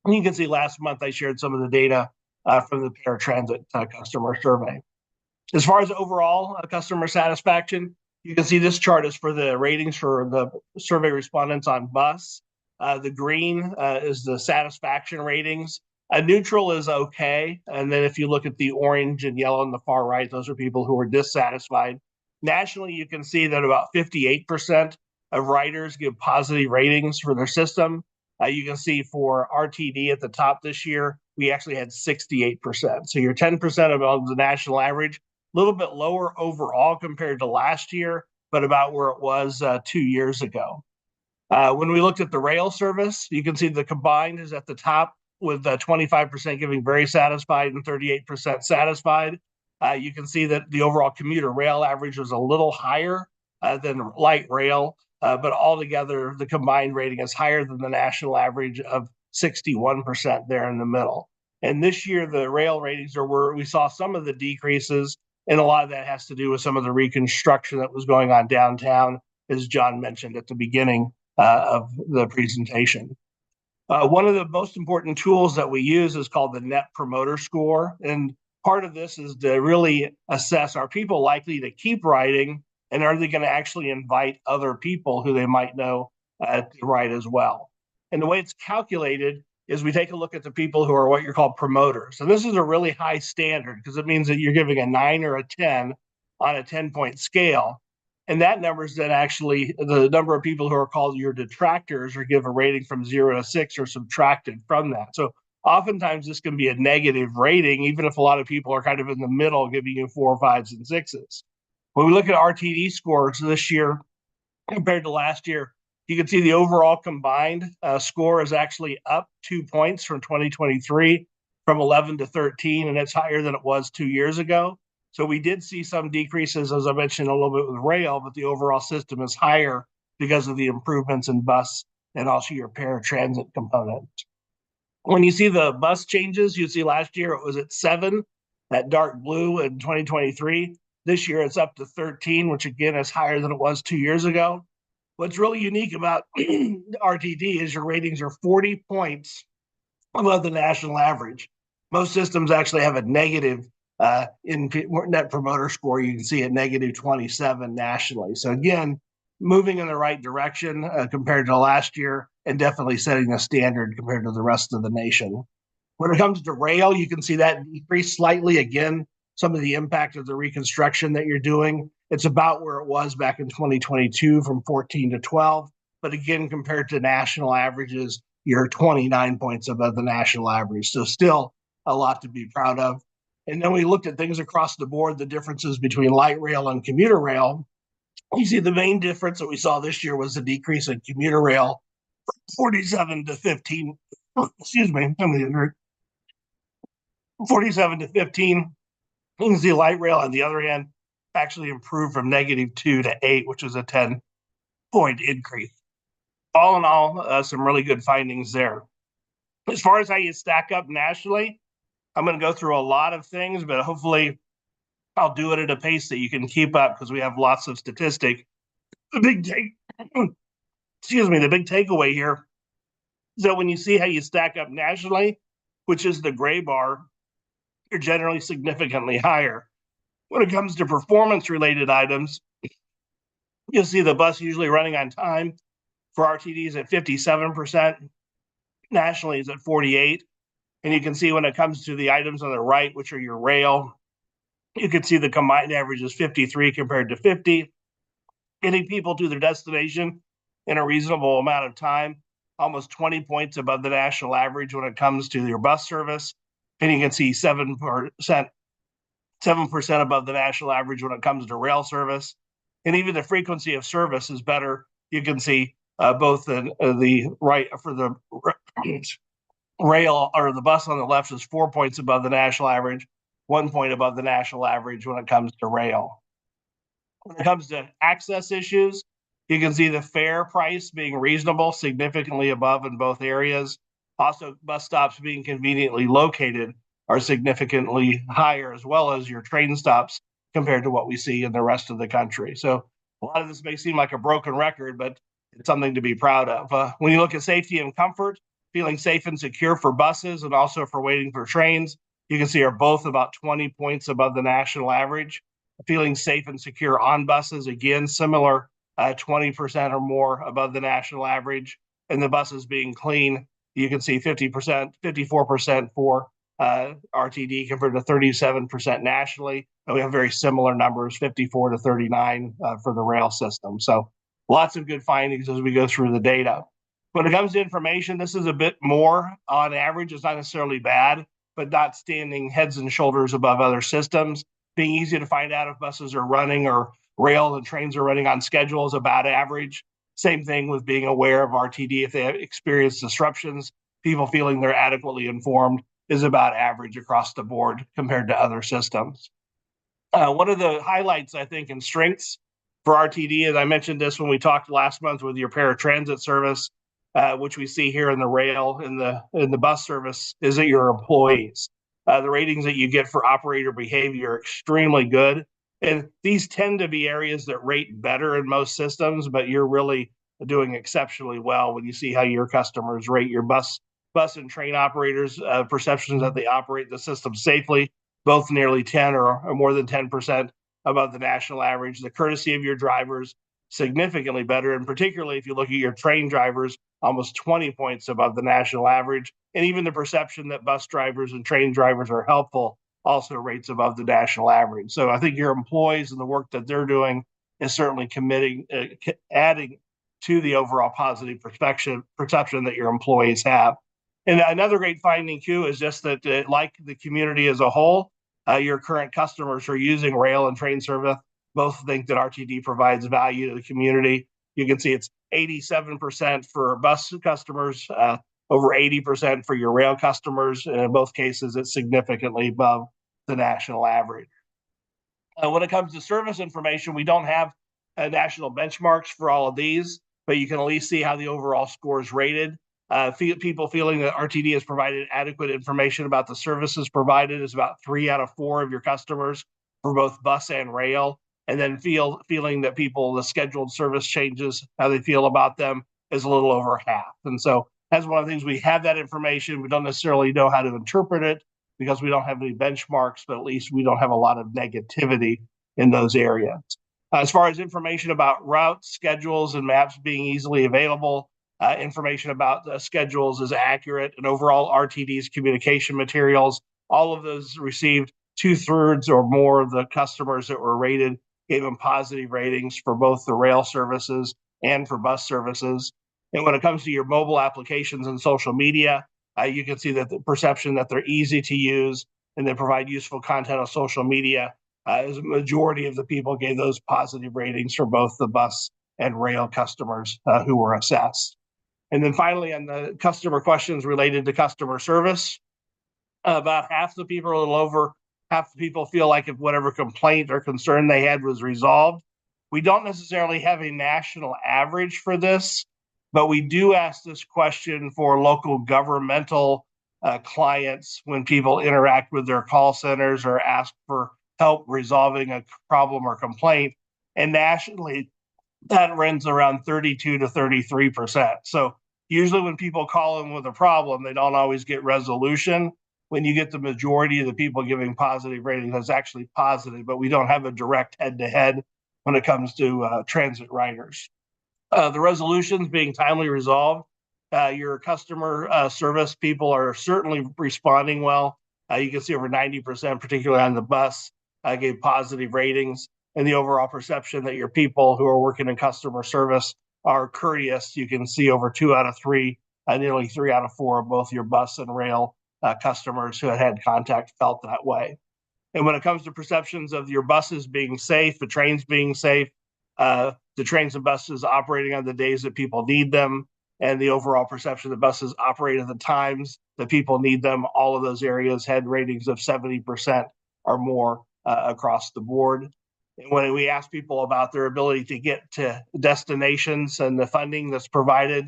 And you can see last month I shared some of the data from the paratransit customer survey. As far as overall customer satisfaction, you can see this chart is for the ratings for the survey respondents on bus. The green is the satisfaction ratings. Neutral is okay. And then if you look at the orange and yellow on the far right, those are people who are dissatisfied. Nationally, you can see that about 58% of riders give positive ratings for their system. You can see for RTD at the top this year, we actually had 68%. So you're 10% above the national average, a little bit lower overall compared to last year, but about where it was 2 years ago. When we looked at the rail service, you can see the combined is at the top with 25% giving very satisfied and 38% satisfied. You can see that the overall commuter rail average was a little higher than light rail. But altogether, the combined rating is higher than the national average of 61% there in the middle. And this year, the rail ratings we saw some of the decreases, and a lot of that has to do with some of the reconstruction that was going on downtown, as John mentioned at the beginning of the presentation. One of the most important tools that we use is called the Net Promoter Score. And part of this is to really assess, are people likely to keep riding? And are they going to actually invite other people who they might know to ride as well? And the way it's calculated is we take a look at the people who are what you're called promoters. And this is a really high standard because it means that you're giving a 9 or a 10 on a 10-point scale. And that number is then actually the number of people who are called your detractors or give a rating from 0 to 6 or subtracted from that. So oftentimes this can be a negative rating, even if a lot of people are kind of in the middle, giving you 4, 5s, and 6s. When we look at RTD scores this year compared to last year, you can see the overall combined score is actually up 2 points from 2023 from 11 to 13, and it's higher than it was 2 years ago. So we did see some decreases, as I mentioned, a little bit with rail, but the overall system is higher because of the improvements in bus and also your paratransit component. When you see the bus changes, you see last year it was at 7, that dark blue in 2023. This year it's up to 13, which again is higher than it was 2 years ago. What's really unique about RTD is your ratings are 40 points above the national average. Most systems actually have a negative in Net Promoter Score. You can see a negative 27 nationally. So again, moving in the right direction compared to last year and definitely setting a standard compared to the rest of the nation. When it comes to rail, you can see that decrease slightly again. Some of the impact of the reconstruction that you're doing. It's about where it was back in 2022 from 14 to 12. But again, compared to national averages, you're 29 points above the national average. So still a lot to be proud of. And then we looked at things across the board, the differences between light rail and commuter rail. You see the main difference that we saw this year was the decrease in commuter rail from 47 to 15. Excuse me, I'm going to drink. 47 to 15. You can see light rail on the other hand actually improved from -2 to 8, which is a 10-point increase. All in all, some really good findings there. As far as how you stack up nationally, I'm going to go through a lot of things, but hopefully I'll do it at a pace that you can keep up because we have lots of statistics. The big the big takeaway here. So when you see how you stack up nationally, which is the gray bar, you're generally significantly higher. When it comes to performance-related items, you'll see the bus usually running on time for RTDs at 57%. Nationally is at 48%. And you can see when it comes to the items on the right, which are your rail, you can see the combined average is 53 compared to 50. Getting people to their destination in a reasonable amount of time, almost 20 points above the national average when it comes to your bus service. And you can see 7% above the national average when it comes to rail service. And even the frequency of service is better. You can see both the right for the rail or the bus on the left is 4 points above the national average, 1 point above the national average when it comes to rail. When it comes to access issues, you can see the fare price being reasonable, significantly above in both areas. Also, bus stops being conveniently located are significantly higher, as well as your train stops compared to what we see in the rest of the country. So a lot of this may seem like a broken record, but it's something to be proud of. When you look at safety and comfort, feeling safe and secure for buses and also for waiting for trains, you can see are both about 20 points above the national average. Feeling safe and secure on buses, again, similar, 20% or more above the national average. And the buses being clean, you can see 50%, 54% for RTD compared to 37% nationally. And we have very similar numbers, 54 to 39 for the rail system. So lots of good findings as we go through the data. When it comes to information, this is a bit more on average. It's not necessarily bad, but not standing heads and shoulders above other systems. Being easy to find out if buses are running or rail and trains are running on schedule is about average. Same thing with being aware of RTD if they have experienced disruptions. People feeling they're adequately informed is about average across the board compared to other systems. One of the highlights, I think, and strengths for RTD, and I mentioned this when we talked last month with your paratransit service, which we see here in the rail in the bus service, is that your employees. The ratings that you get for operator behavior are extremely good. And these tend to be areas that rate better in most systems, but you're really doing exceptionally well when you see how your customers rate your bus and train operators, perceptions that they operate the system safely, both nearly 10 or more than 10% above the national average. The courtesy of your drivers, significantly better, and particularly if you look at your train drivers, almost 20 points above the national average. And even the perception that bus drivers and train drivers are helpful also rates above the national average. So I think your employees and the work that they're doing is certainly adding to the overall positive perception that your employees have. And another great finding too is just that like the community as a whole, your current customers who are using rail and train service both think that RTD provides value to the community. You can see it's 87% for bus customers, over 80% for your rail customers. And in both cases, it's significantly above the national average. When it comes to service information, we don't have national benchmarks for all of these, but you can at least see how the overall score is rated. People feeling that RTD has provided adequate information about the services provided is about 3 out of 4 of your customers for both bus and rail. And then feeling that the scheduled service changes, how they feel about them, is a little over half. And so that's one of the things, we have that information. We don't necessarily know how to interpret it because we don't have any benchmarks, but at least we don't have a lot of negativity in those areas. As far as information about routes, schedules, and maps being easily available, information about the schedules is accurate, and overall RTD's communication materials, all of those received 2/3 or more of the customers that were rated gave them positive ratings for both the rail services and for bus services. And when it comes to your mobile applications and social media, you can see that the perception that they're easy to use and they provide useful content on social media. As a majority of the people gave those positive ratings for both the bus and rail customers who were assessed. And then finally, on the customer questions related to customer service, about half the people, a little over half the people, feel like if whatever complaint or concern they had was resolved. We don't necessarily have a national average for this, but we do ask this question for local governmental clients when people interact with their call centers or ask for help resolving a problem or complaint. And nationally, that runs around 32 to 33%. So usually when people call in with a problem, they don't always get resolution. When you get the majority of the people giving positive ratings, that's actually positive, but we don't have a direct head-to-head when it comes to transit riders. The resolutions being timely resolved, your customer service people are certainly responding well. You can see over 90%, particularly on the bus, gave positive ratings, and the overall perception that your people who are working in customer service are courteous. You can see over 2 out of 3, nearly 3 out of 4 of both your bus and rail customers who had contact felt that way. And when it comes to perceptions of your buses being safe, the trains being safe, the trains and buses operating on the days that people need them, and the overall perception that buses operate at the times that people need them, all of those areas had ratings of 70% or more across the board. And when we ask people about their ability to get to destinations and the funding that's provided,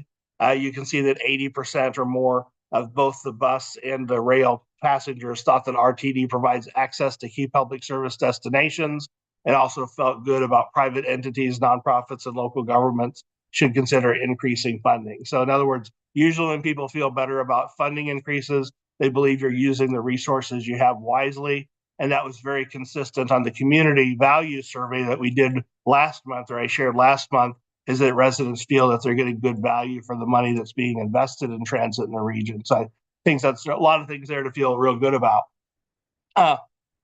you can see that 80% or more of both the bus and the rail passengers thought that RTD provides access to key public service destinations, and also felt good about private entities, nonprofits, and local governments should consider increasing funding. So in other words, usually when people feel better about funding increases, they believe you're using the resources you have wisely. And that was very consistent on the community value survey that we did last month, or I shared last month, is that residents feel that they're getting good value for the money that's being invested in transit in the region. So I think that's a lot of things there to feel real good about.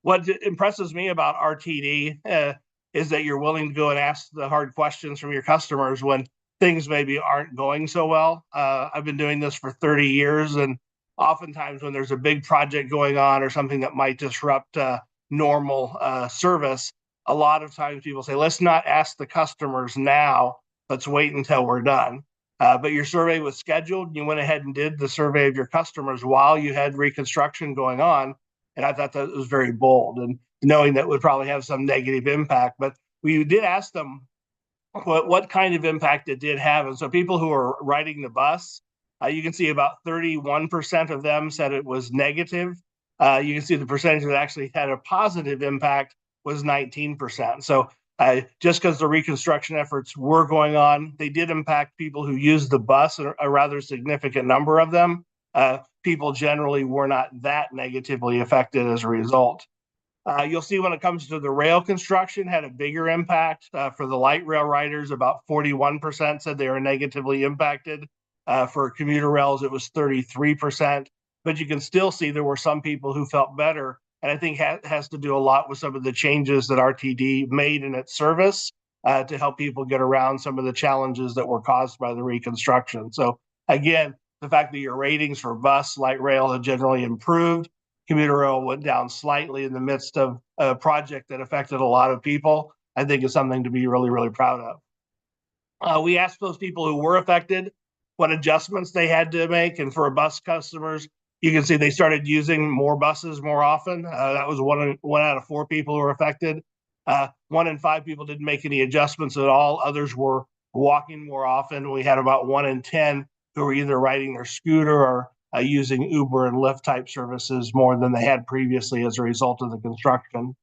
What impresses me about RTD is that you're willing to go and ask the hard questions from your customers when things maybe aren't going so well. I've been doing this for 30 years, and oftentimes when there's a big project going on or something that might disrupt normal service, a lot of times people say, let's not ask the customers now, let's wait until we're done. But your survey was scheduled. You went ahead and did the survey of your customers while you had reconstruction going on. And I thought that was very bold, and knowing that would probably have some negative impact. But we did ask them what kind of impact it did have. And so people who are riding the bus, you can see about 31% of them said it was negative. You can see the percentage that actually had a positive impact was 19%. So just because the reconstruction efforts were going on, they did impact people who used the bus, a rather significant number of them. People generally were not that negatively affected as a result. You'll see when it comes to the rail construction, had a bigger impact. For the light rail riders, about 41% said they were negatively impacted. For commuter rails, it was 33%. But you can still see there were some people who felt better. And I think has to do a lot with some of the changes that RTD made in its service to help people get around some of the challenges that were caused by the reconstruction. So again, the fact that your ratings for bus, light rail have generally improved. Commuter rail went down slightly in the midst of a project that affected a lot of people, I think is something to be really, really proud of. We asked those people who were affected what adjustments they had to make. And for bus customers, you can see they started using more buses more often. That was one out of 4 people who were affected. 1 in 5 people didn't make any adjustments at all. Others were walking more often. We had about 1 in 10 who were either riding their scooter or using Uber and Lyft type services more than they had previously as a result of the construction.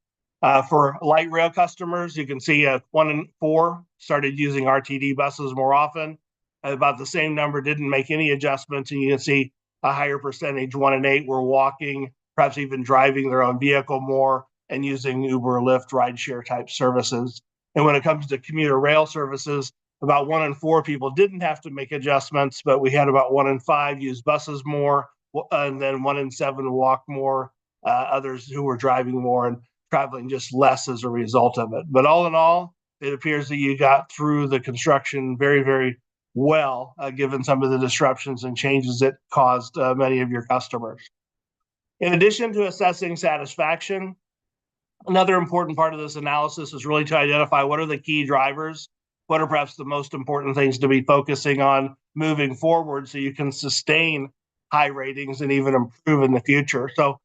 For light rail customers, you can see 1 in 4 started using RTD buses more often. About the same number didn't make any adjustments, and you can see a higher percentage, 1 in 8, were walking, perhaps even driving their own vehicle more and using Uber or Lyft rideshare type services. And when it comes to commuter rail services, about 1 in 4 people didn't have to make adjustments, but we had about 1 in 5 use buses more, and then 1 in 7 walk more, others who were driving more and traveling just less as a result of it. But all in all, it appears that you got through the construction very, very well, given some of the disruptions and changes it caused many of your customers. In addition to assessing satisfaction, another important part of this analysis is really to identify what are the key drivers, what are perhaps the most important things to be focusing on moving forward so you can sustain high ratings and even improve in the future. So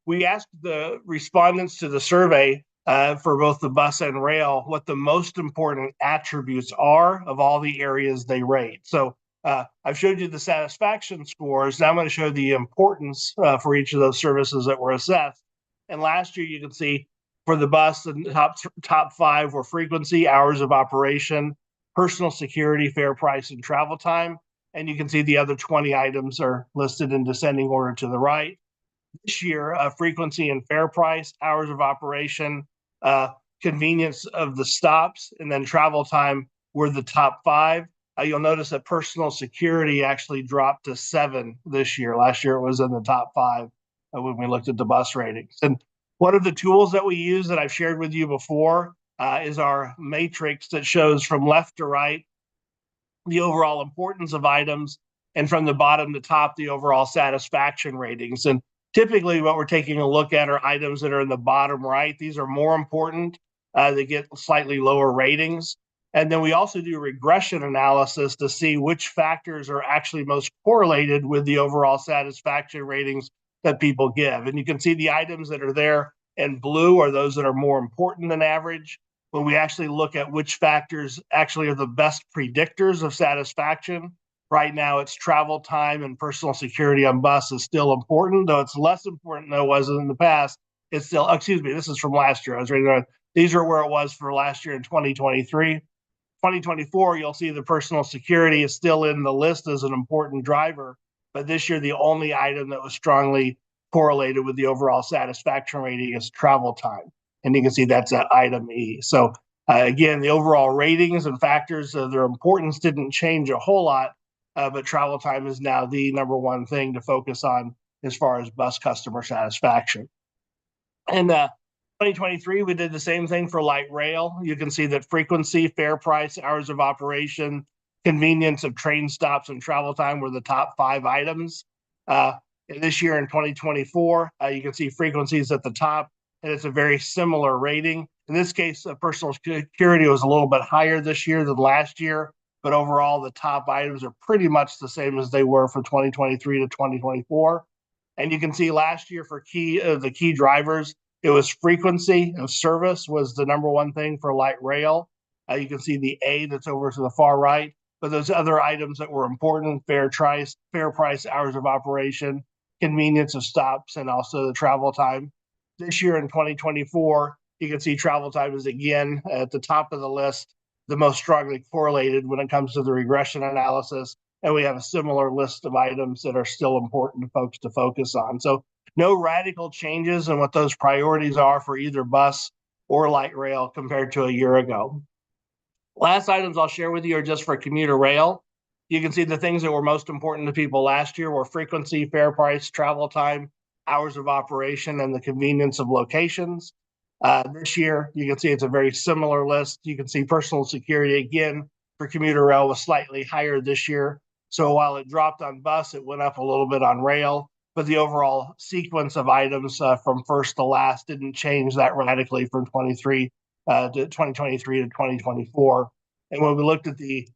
we asked the respondents to the survey for both the bus and rail what the most important attributes are of all the areas they rate. So I've showed you the satisfaction scores. Now I'm going to show the importance for each of those services that were assessed. And last year, you can see for the bus, the top 5 were frequency, hours of operation, personal security, fare price, and travel time. And you can see the other 20 items are listed in descending order to the right. This year, frequency and fare price, hours of operation, convenience of the stops, and then travel time were the top 5. You'll notice that personal security actually dropped to 7 this year. Last year, it was in the top 5 when we looked at the bus ratings. And one of the tools that we use that I've shared with you before is our matrix that shows from left to right the overall importance of items, and from the bottom to top, the overall satisfaction ratings. And typically what we're taking a look at are items that are in the bottom right. These are more important. They get slightly lower ratings. And then we also do regression analysis to see which factors are actually most correlated with the overall satisfaction ratings that people give. And you can see the items that are there in blue are those that are more important than average. When we actually look at which factors actually are the best predictors of satisfaction, right now it's travel time and personal security on bus is still important, though it's less important than it was in the past. It's still, excuse me, this is from last year. I was reading on. These are where it was for last year in 2023. 2024, you'll see the personal security is still in the list as an important driver, but this year the only item that was strongly correlated with the overall satisfaction rating is travel time. And you can see that's at item E. So again, the overall ratings and factors of their importance didn't change a whole lot, but travel time is now the number one thing to focus on as far as bus customer satisfaction. And 2023, we did the same thing for light rail. You can see that frequency, fare price, hours of operation, convenience of train stops, and travel time were the top 5 items. This year in 2024, you can see frequencies at the top, and it's a very similar rating. In this case, personal security was a little bit higher this year than last year, but overall, the top items are pretty much the same as they were from 2023 to 2024. And you can see last year for the key drivers, it was frequency of service was the number one thing for light rail. You can see the A that's over to the far right, but those other items that were important, fare price, hours of operation, convenience of stops, and also the travel time. This year in 2024, you can see travel time is again at the top of the list, the most strongly correlated when it comes to the regression analysis. And we have a similar list of items that are still important to folks to focus on. So no radical changes in what those priorities are for either bus or light rail compared to a year ago. Last items I'll share with you are just for commuter rail. You can see the things that were most important to people last year were frequency, fare price, travel time, hours of operation, and the convenience of locations. This year, you can see it's a very similar list. You can see personal security again for commuter rail was slightly higher this year. So while it dropped on bus, it went up a little bit on rail, but the overall sequence of items from first to last didn't change that radically from 2023 to 2024. And when we looked at the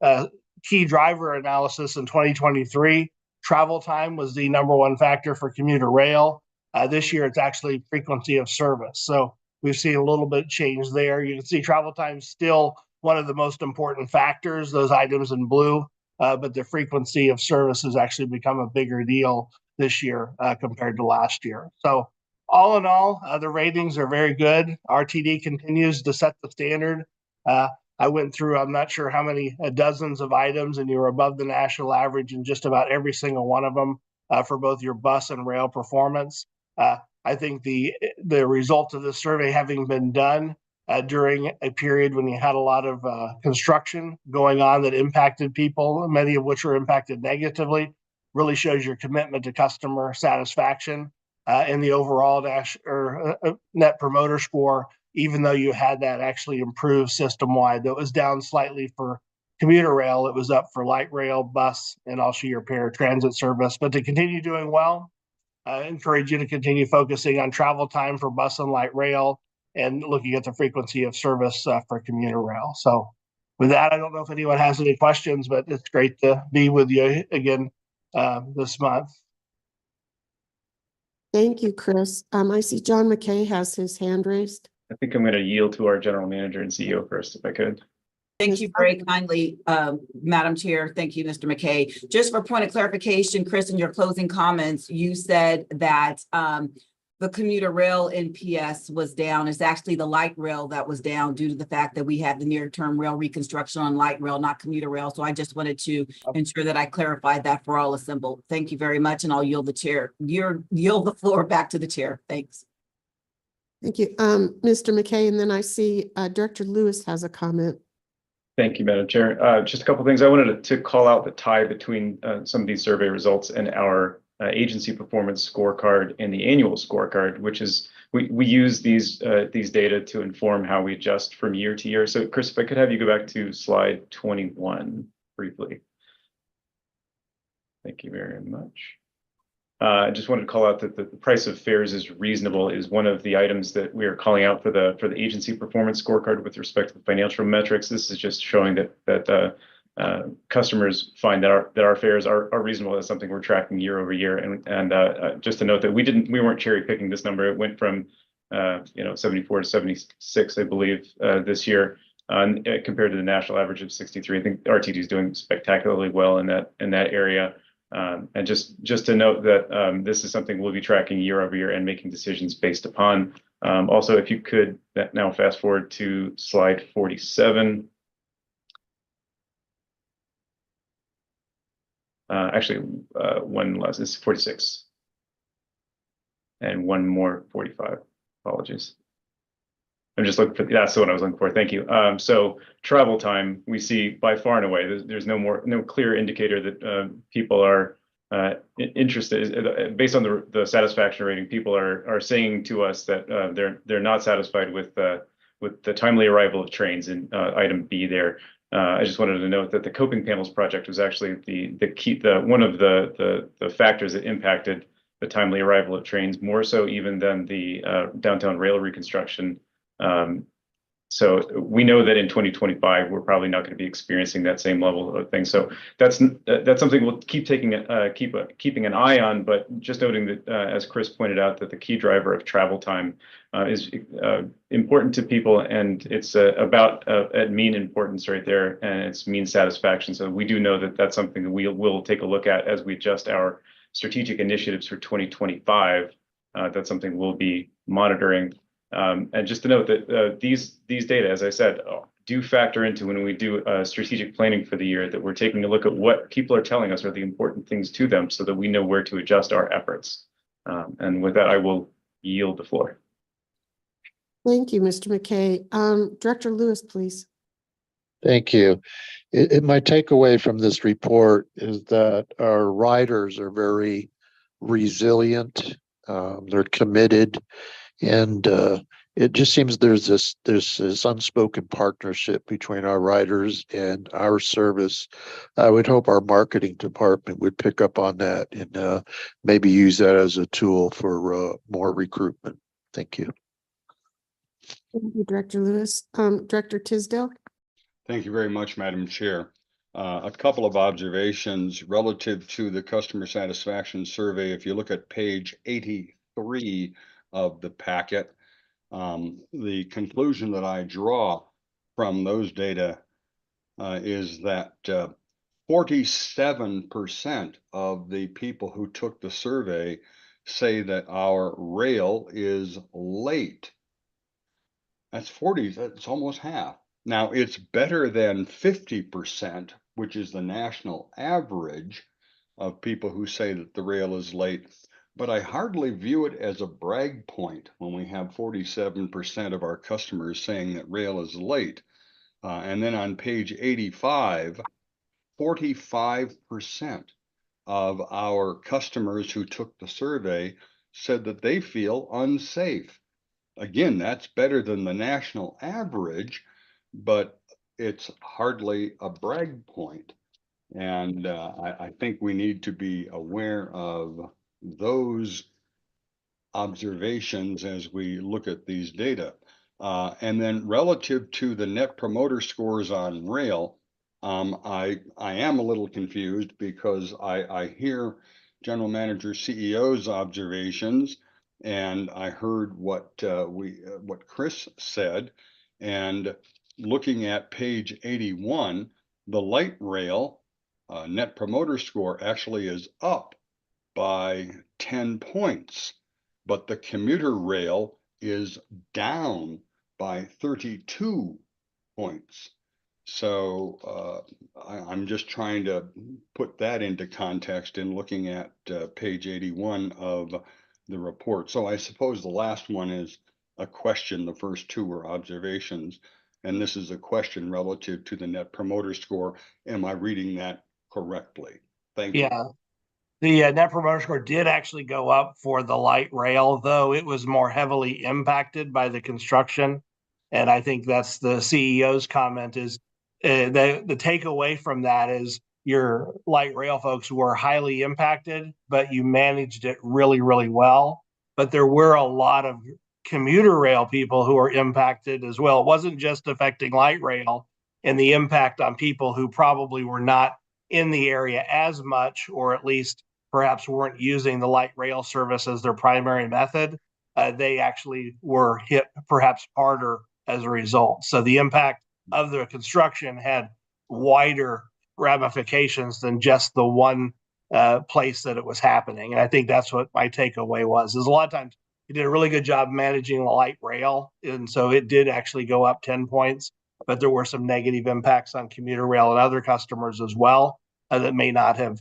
key driver analysis in 2023, travel time was the number one factor for commuter rail. This year, it's actually frequency of service. So we've seen a little bit change there. You can see travel time still one of the most important factors, those items in blue, but the frequency of service has actually become a bigger deal this year compared to last year. So all in all, the ratings are very good. RTD continues to set the standard. I went through, I'm not sure how many dozens of items, and you're above the national average in just about every single one of them for both your bus and rail performance. I think the result of this survey having been done during a period when you had a lot of construction going on that impacted people, many of which were impacted negatively, really shows your commitment to customer satisfaction and the overall net promoter score, even though you had that actually improved system-wide. That was down slightly for commuter rail. It was up for light rail, bus, and also your paratransit service. But to continue doing well, I encourage you to continue focusing on travel time for bus and light rail and looking at the frequency of service for commuter rail. So with that, I don't know if anyone has any questions, but it's great to be with you again this month. Thank you, Chris. I see John McKay has his hand raised. I think I'm going to yield to our general manager and CEO first, if I could. Thank Ms. you very kindly, Madam Chair. Thank you, Mr. McKay. Just for point of clarification, Chris, in your closing comments, you said that the commuter rail NPS was down. It's actually the light rail that was down due to the fact that we have the near-term rail reconstruction on light rail, not commuter rail. So I just wanted to ensure that I clarified that for all assembled. Thank you very much, and I'll yield the floor back to the chair. Thanks. Thank you. Mr. McKay, and then I see Director Lewis has a comment. Thank you, Madam Chair. Just a couple of things. I wanted to call out the tie between some of these survey results and our agency performance scorecard and the annual scorecard, which is we use these data to inform how we adjust from year to year. So, Chris, if I could have you go back to slide 21 briefly. Thank you very much. I just wanted to call out that the price of fares is reasonable is one of the items that we are calling out for the agency performance scorecard with respect to the financial metrics. This is just showing that customers find that our fares are reasonable. That's something we're tracking year over year. And just to note that we weren't cherry picking this number. It went from 74 to 76, I believe, this year, compared to the national average of 63. I think RTD is doing spectacularly well in that area. And just to note that this is something we'll be tracking year over year and making decisions based upon. Also, if you could now fast forward to slide 47. Actually, one less is 46. And one more 45. Apologies. I'm just looking for, that's the one I was looking for. Thank you. So travel time, we see by far and away, there's no clear indicator that people are interested. Based on the satisfaction rating, people are saying to us that they're not satisfied with the timely arrival of trains in item B there. I just wanted to note that the coping panels project was actually one of the factors that impacted the timely arrival of trains, more so even than the downtown rail reconstruction. So we know that in 2025, we're probably not going to be experiencing that same level of things. So that's something we'll keep keeping an eye on, but just noting that, as Chris pointed out, that the key driver of travel time is important to people, and it's about at mean importance right there, and it's mean satisfaction. So we do know that that's something that we'll take a look at as we adjust our strategic initiatives for 2025. That's something we'll be monitoring. And just to note that these data, as I said, do factor into when we do strategic planning for the year, that we're taking a look at what people are telling us are the important things to them so that we know where to adjust our efforts. And with that, I will yield the floor. Thank you, Mr. McKay. Director Lewis, please. Thank you. My takeaway from this report is that our riders are very resilient. They're committed. And it just seems there's this unspoken partnership between our riders and our service. I would hope our marketing department would pick up on that and maybe use that as a tool for more recruitment. Thank you. Thank you, Director Lewis. Director Tisdale. Thank you very much, Madam Chair. A couple of observations relative to the customer satisfaction survey. If you look at page 83 of the packet, the conclusion that I draw from those data is that 47% of the people who took the survey say that our rail is late. That's almost half. Now, it's better than 50%, which is the national average of people who say that the rail is late. But I hardly view it as a brag point when we have 47% of our customers saying that rail is late. And then on page 85, 45% of our customers who took the survey said that they feel unsafe. Again, that's better than the national average, but it's hardly a brag point. And I think we need to be aware of those observations as we look at these data. And then relative to the Net Promoter Scores on rail, I am a little confused because I hear General Manager CEO's observations, and I heard what Chris said. And looking at page 81, the light rail Net Promoter Score actually is up by 10 points, but the commuter rail is down by 32 points. So I'm just trying to put that into context in looking at page 81 of the report. So I suppose the last one is a question. The first two were observations. And this is a question relative to the Net Promoter Score. Am I reading that correctly? Thank you. Yeah. The Net Promoter Score did actually go up for the light rail, though it was more heavily impacted by the construction. And I think that's the CEO's comment is the takeaway from that is your light rail folks were highly impacted, but you managed it really, really well. But there were a lot of commuter rail people who were impacted as well. It wasn't just affecting light rail and the impact on people who probably were not in the area as much, or at least perhaps weren't using the light rail service as their primary method. They actually were hit perhaps harder as a result. So the impact of the construction had wider ramifications than just the one place that it was happening. And I think that's what my takeaway was, is a lot of times you did a really good job managing the light rail. And so it did actually go up 10 points, but there were some negative impacts on commuter rail and other customers as well that may not have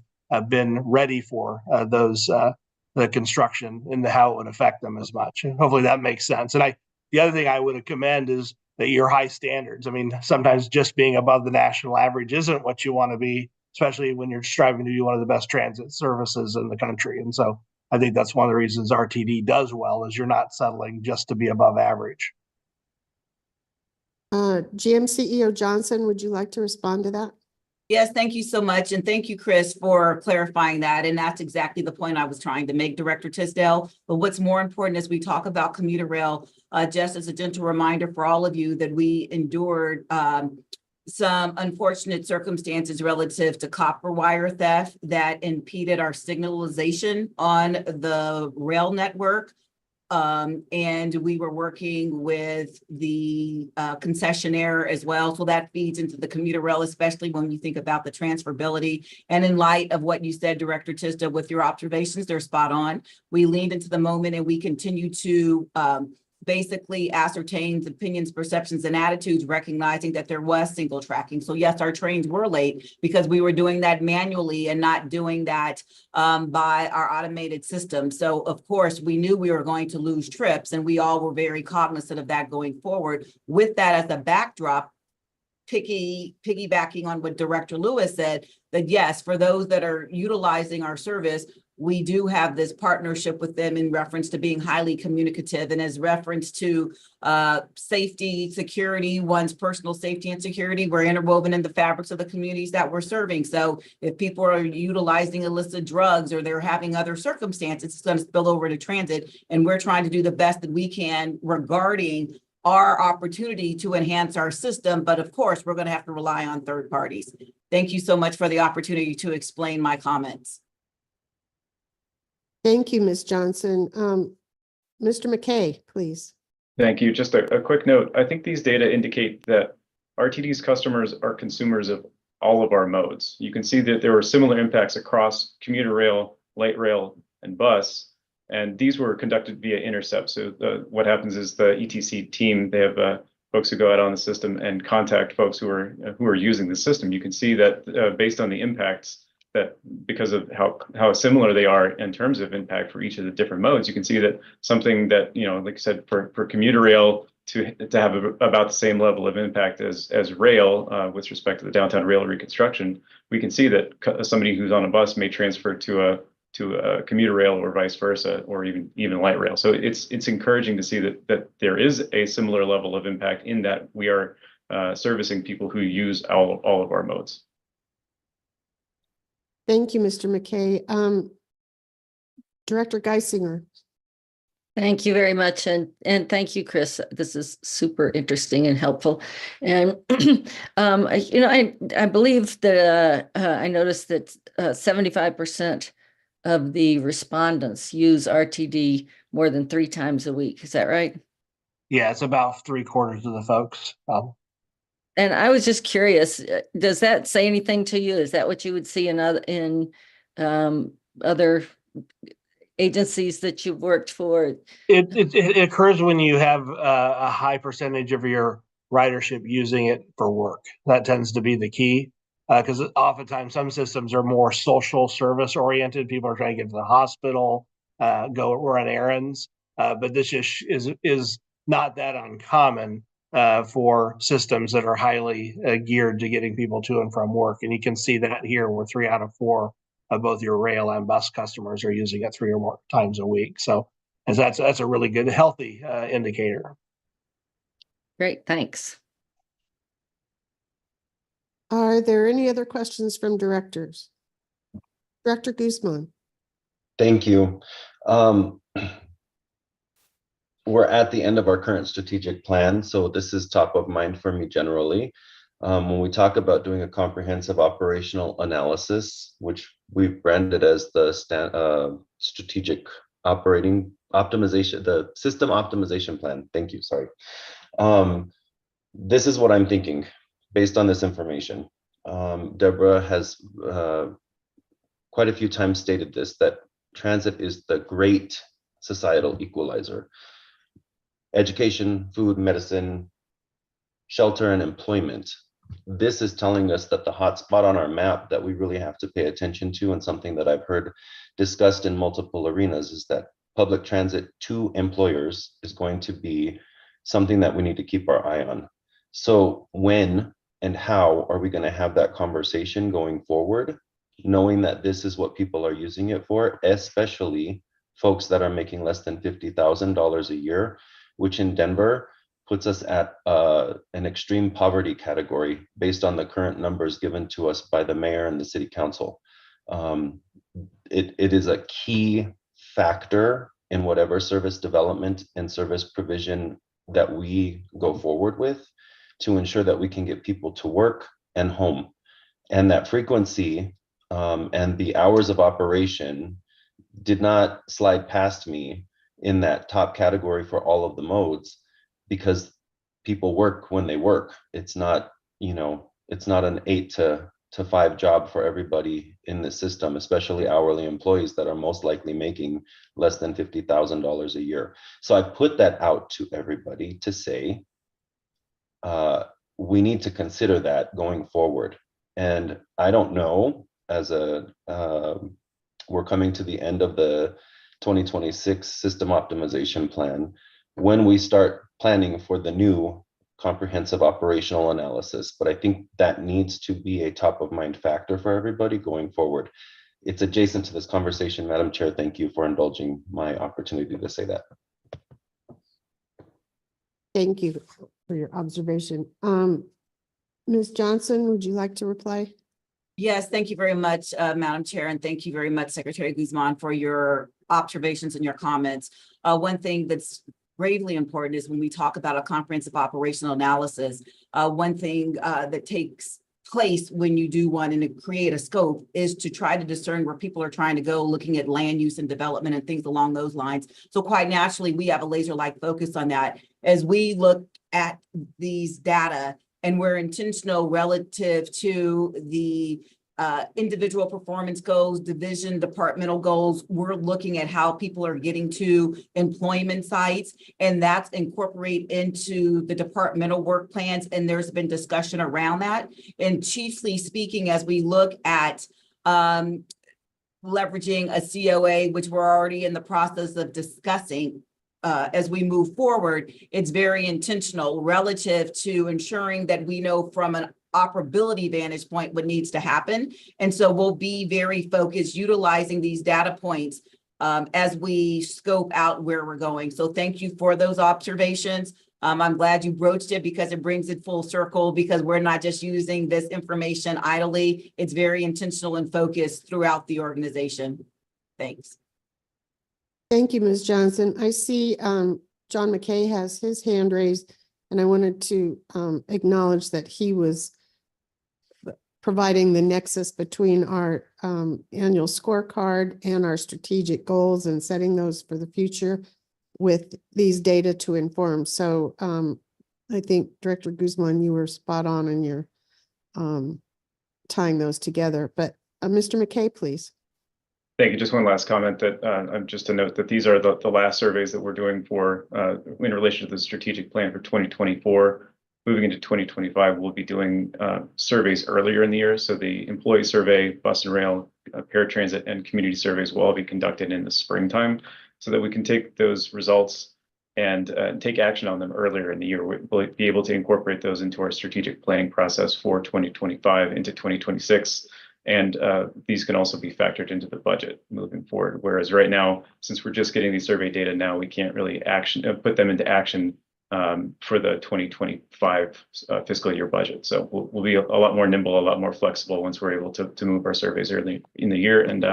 been ready for the construction and how it would affect them as much. And hopefully that makes sense. And the other thing I would commend is that your high standards. I mean, sometimes just being above the national average isn't what you want to be, especially when you're striving to be one of the best transit services in the country. And so I think that's one of the reasons RTD does well, is you're not settling just to be above average. GM CEO Johnson, would you like to respond to that? Yes, thank you so much. And thank you, Chris, for clarifying that. And that's exactly the point I was trying to make, Director Tisdale. But what's more important as we talk about commuter rail, just as a gentle reminder for all of you that we endured some unfortunate circumstances relative to copper wire theft that impeded our signalization on the rail network. And we were working with the concessionaire as well. So that feeds into the commuter rail, especially when you think about the transferability. And in light of what you said, Director Tisdale, with your observations, they're spot on. We leaned into the moment and we continue to basically ascertain the opinions, perceptions, and attitudes, recognizing that there was single tracking. So yes, our trains were late because we were doing that manually and not doing that by our automated system. So of course, we knew we were going to lose trips, and we all were very cognizant of that going forward. With that as a backdrop, piggybacking on what Director Lewis said, that yes, for those that are utilizing our service, we do have this partnership with them in reference to being highly communicative and as reference to safety, security, one's personal safety and security. We're interwoven in the fabrics of the communities that we're serving. So if people are utilizing illicit drugs or they're having other circumstances, it's going to spill over to transit. And we're trying to do the best that we can regarding our opportunity to enhance our system. But of course, we're going to have to rely on third parties. Thank you so much for the opportunity to explain my comments. Thank you, Ms. Johnson. Mr. McKay, please. Thank you. Just a quick note. I think these data indicate that RTD's customers are consumers of all of our modes. You can see that there were similar impacts across commuter rail, light rail, and bus, and these were conducted via intercept. So what happens is the ETC team, they have folks who go out on the system and contact folks who are using the system. You can see that based on the impacts, that because of how similar they are in terms of impact for each of the different modes, you can see that something that, like I said, for commuter rail to have about the same level of impact as rail with respect to the downtown rail reconstruction, we can see that somebody who's on a bus may transfer to a commuter rail or vice versa, or even light rail. So it's encouraging to see that there is a similar level of impact in that we are servicing people who use all of our modes. Thank you, Mr. McKay. Director Geisinger. Thank you very much. And thank you, Chris. This is super interesting and helpful. And, I believe that I noticed that 75% of the respondents use RTD more than 3 times a week. Is that right? Yeah, it's about 3/4 of the folks. And I was just curious, does that say anything to you? Is that what you would see in other agencies that you've worked for? It occurs when you have a high percentage of your ridership using it for work. That tends to be the key, because oftentimes some systems are more social service oriented. People are trying to get to the hospital, go run errands, but this just is not that uncommon for systems that are highly geared to getting people to and from work. And you can see that here, where 3 out of 4 of both your rail and bus customers are using it 3 or more times a week. So, and that's a really good, healthy indicator. Great, thanks. Are there any other questions from directors? Director Guzman. Thank you. We're at the end of our current strategic plan, so this is top of mind for me generally. When we talk about doing a comprehensive operational analysis, which we've branded as the strategic operating optimization, the system optimization plan. Thank you, sorry. This is what I'm thinking based on this information. Deborah has quite a few times stated this, that transit is the great societal equalizer. Education, food, medicine, shelter, and employment. This is telling us that the hot spot on our map that we really have to pay attention to, and something that I've heard discussed in multiple arenas, is that public transit to employers is going to be something that we need to keep our eye on. So when and how are we going to have that conversation going forward, knowing that this is what people are using it for, especially folks that are making less than $50,000 a year, which in Denver puts us at an extreme poverty category based on the current numbers given to us by the mayor and the city council. It is a key factor in whatever service development and service provision that we go forward with, to ensure that we can get people to work and home. And that frequency and the hours of operation did not slide past me in that top category for all of the modes, because people work when they work. It's not, it's not an 8 to 5 job for everybody in the system, especially hourly employees that are most likely making less than $50,000 a year. So I put that out to everybody to say, we need to consider that going forward. And I don't know, we're coming to the end of the 2026 system optimization plan, when we start planning for the new comprehensive operational analysis, but I think that needs to be a top of mind factor for everybody going forward. It's adjacent to this conversation, Madam Chair. Thank you for indulging my opportunity to say that. Thank you for your observation. Ms. Johnson, would you like to reply? Yes, thank you very much, Madam Chair, and thank you very much, Secretary Guzman, for your observations and your comments. One thing that's gravely important is when we talk about a comprehensive operational analysis, one thing that takes place when you do one and to create a scope is to try to discern where people are trying to go, looking at land use and development and things along those lines. So quite naturally, we have a laser-like focus on that as we look at these data, and we're intentional relative to the individual performance goals, division, departmental goals. We're looking at how people are getting to employment sites, and that's incorporated into the departmental work plans. And there's been discussion around that. And chiefly speaking, as we look at leveraging a COA, which we're already in the process of discussing, as we move forward, it's very intentional relative to ensuring that we know from an operability vantage point what needs to happen. And so we'll be very focused utilizing these data points as we scope out where we're going. So thank you for those observations. I'm glad you broached it because it brings it full circle, because we're not just using this information idly. It's very intentional and focused throughout the organization. Thanks. Thank you, Ms. Johnson. I see John McKay has his hand raised, and I wanted to acknowledge that he was providing the nexus between our annual scorecard and our strategic goals and setting those for the future with these data to inform. So I think Director Guzman, you were spot on in your tying those together. But Mr. McKay, please. Thank you. Just one last comment that just to note that these are the last surveys that we're doing for in relation to the strategic plan for 2024. Moving into 2025, we'll be doing surveys earlier in the year. So the employee survey, bus and rail, paratransit, and community surveys will all be conducted in the springtime so that we can take those results and take action on them earlier in the year. We'll be able to incorporate those into our strategic planning process for 2025 into 2026. And these can also be factored into the budget moving forward. Whereas right now, since we're just getting these survey data now, we can't really put them into action for the 2025 fiscal year budget. So we'll be a lot more nimble, a lot more flexible once we're able to move our surveys early in the year, and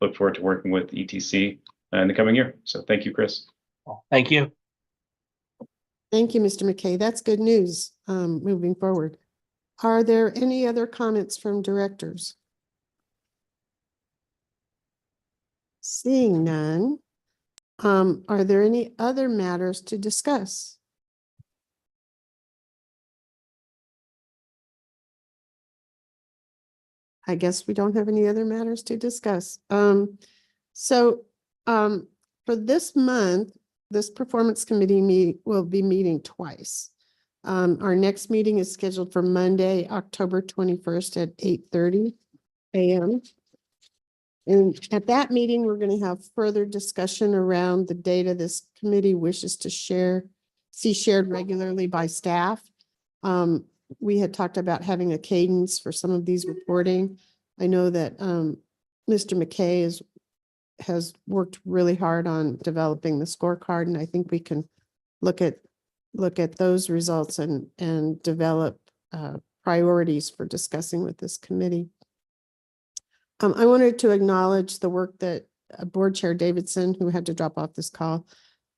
look forward to working with ETC in the coming year. So thank you, Chris. Thank you. Thank you, Mr. McKay. That's good news moving forward. Are there any other comments from directors? Seeing none, are there any other matters to discuss? I guess we don't have any other matters to discuss. So for this month, this performance committee will be meeting twice. Our next meeting is scheduled for Monday, October 21st at 8:30 a.m. And at that meeting, we're going to have further discussion around the data this committee wishes to see shared regularly by staff. We had talked about having a cadence for some of these reporting. I know that Mr. McKay has worked really hard on developing the scorecard, and I think we can look at those results and develop priorities for discussing with this committee. I wanted to acknowledge the work that Board Chair Davidson, who had to drop off this call,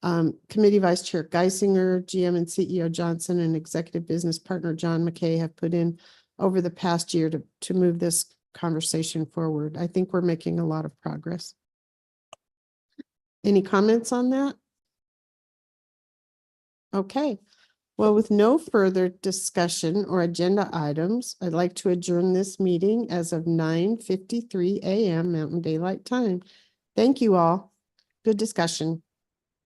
Committee Vice Chair Geisinger, GM and CEO Johnson, and Executive Business Partner John McKay have put in over the past year to move this conversation forward. I think we're making a lot of progress. Any comments on that? Okay. Well, with no further discussion or agenda items, I'd like to adjourn this meeting as of 9:53 a.m. Mountain Daylight Time. Thank you all. Good discussion.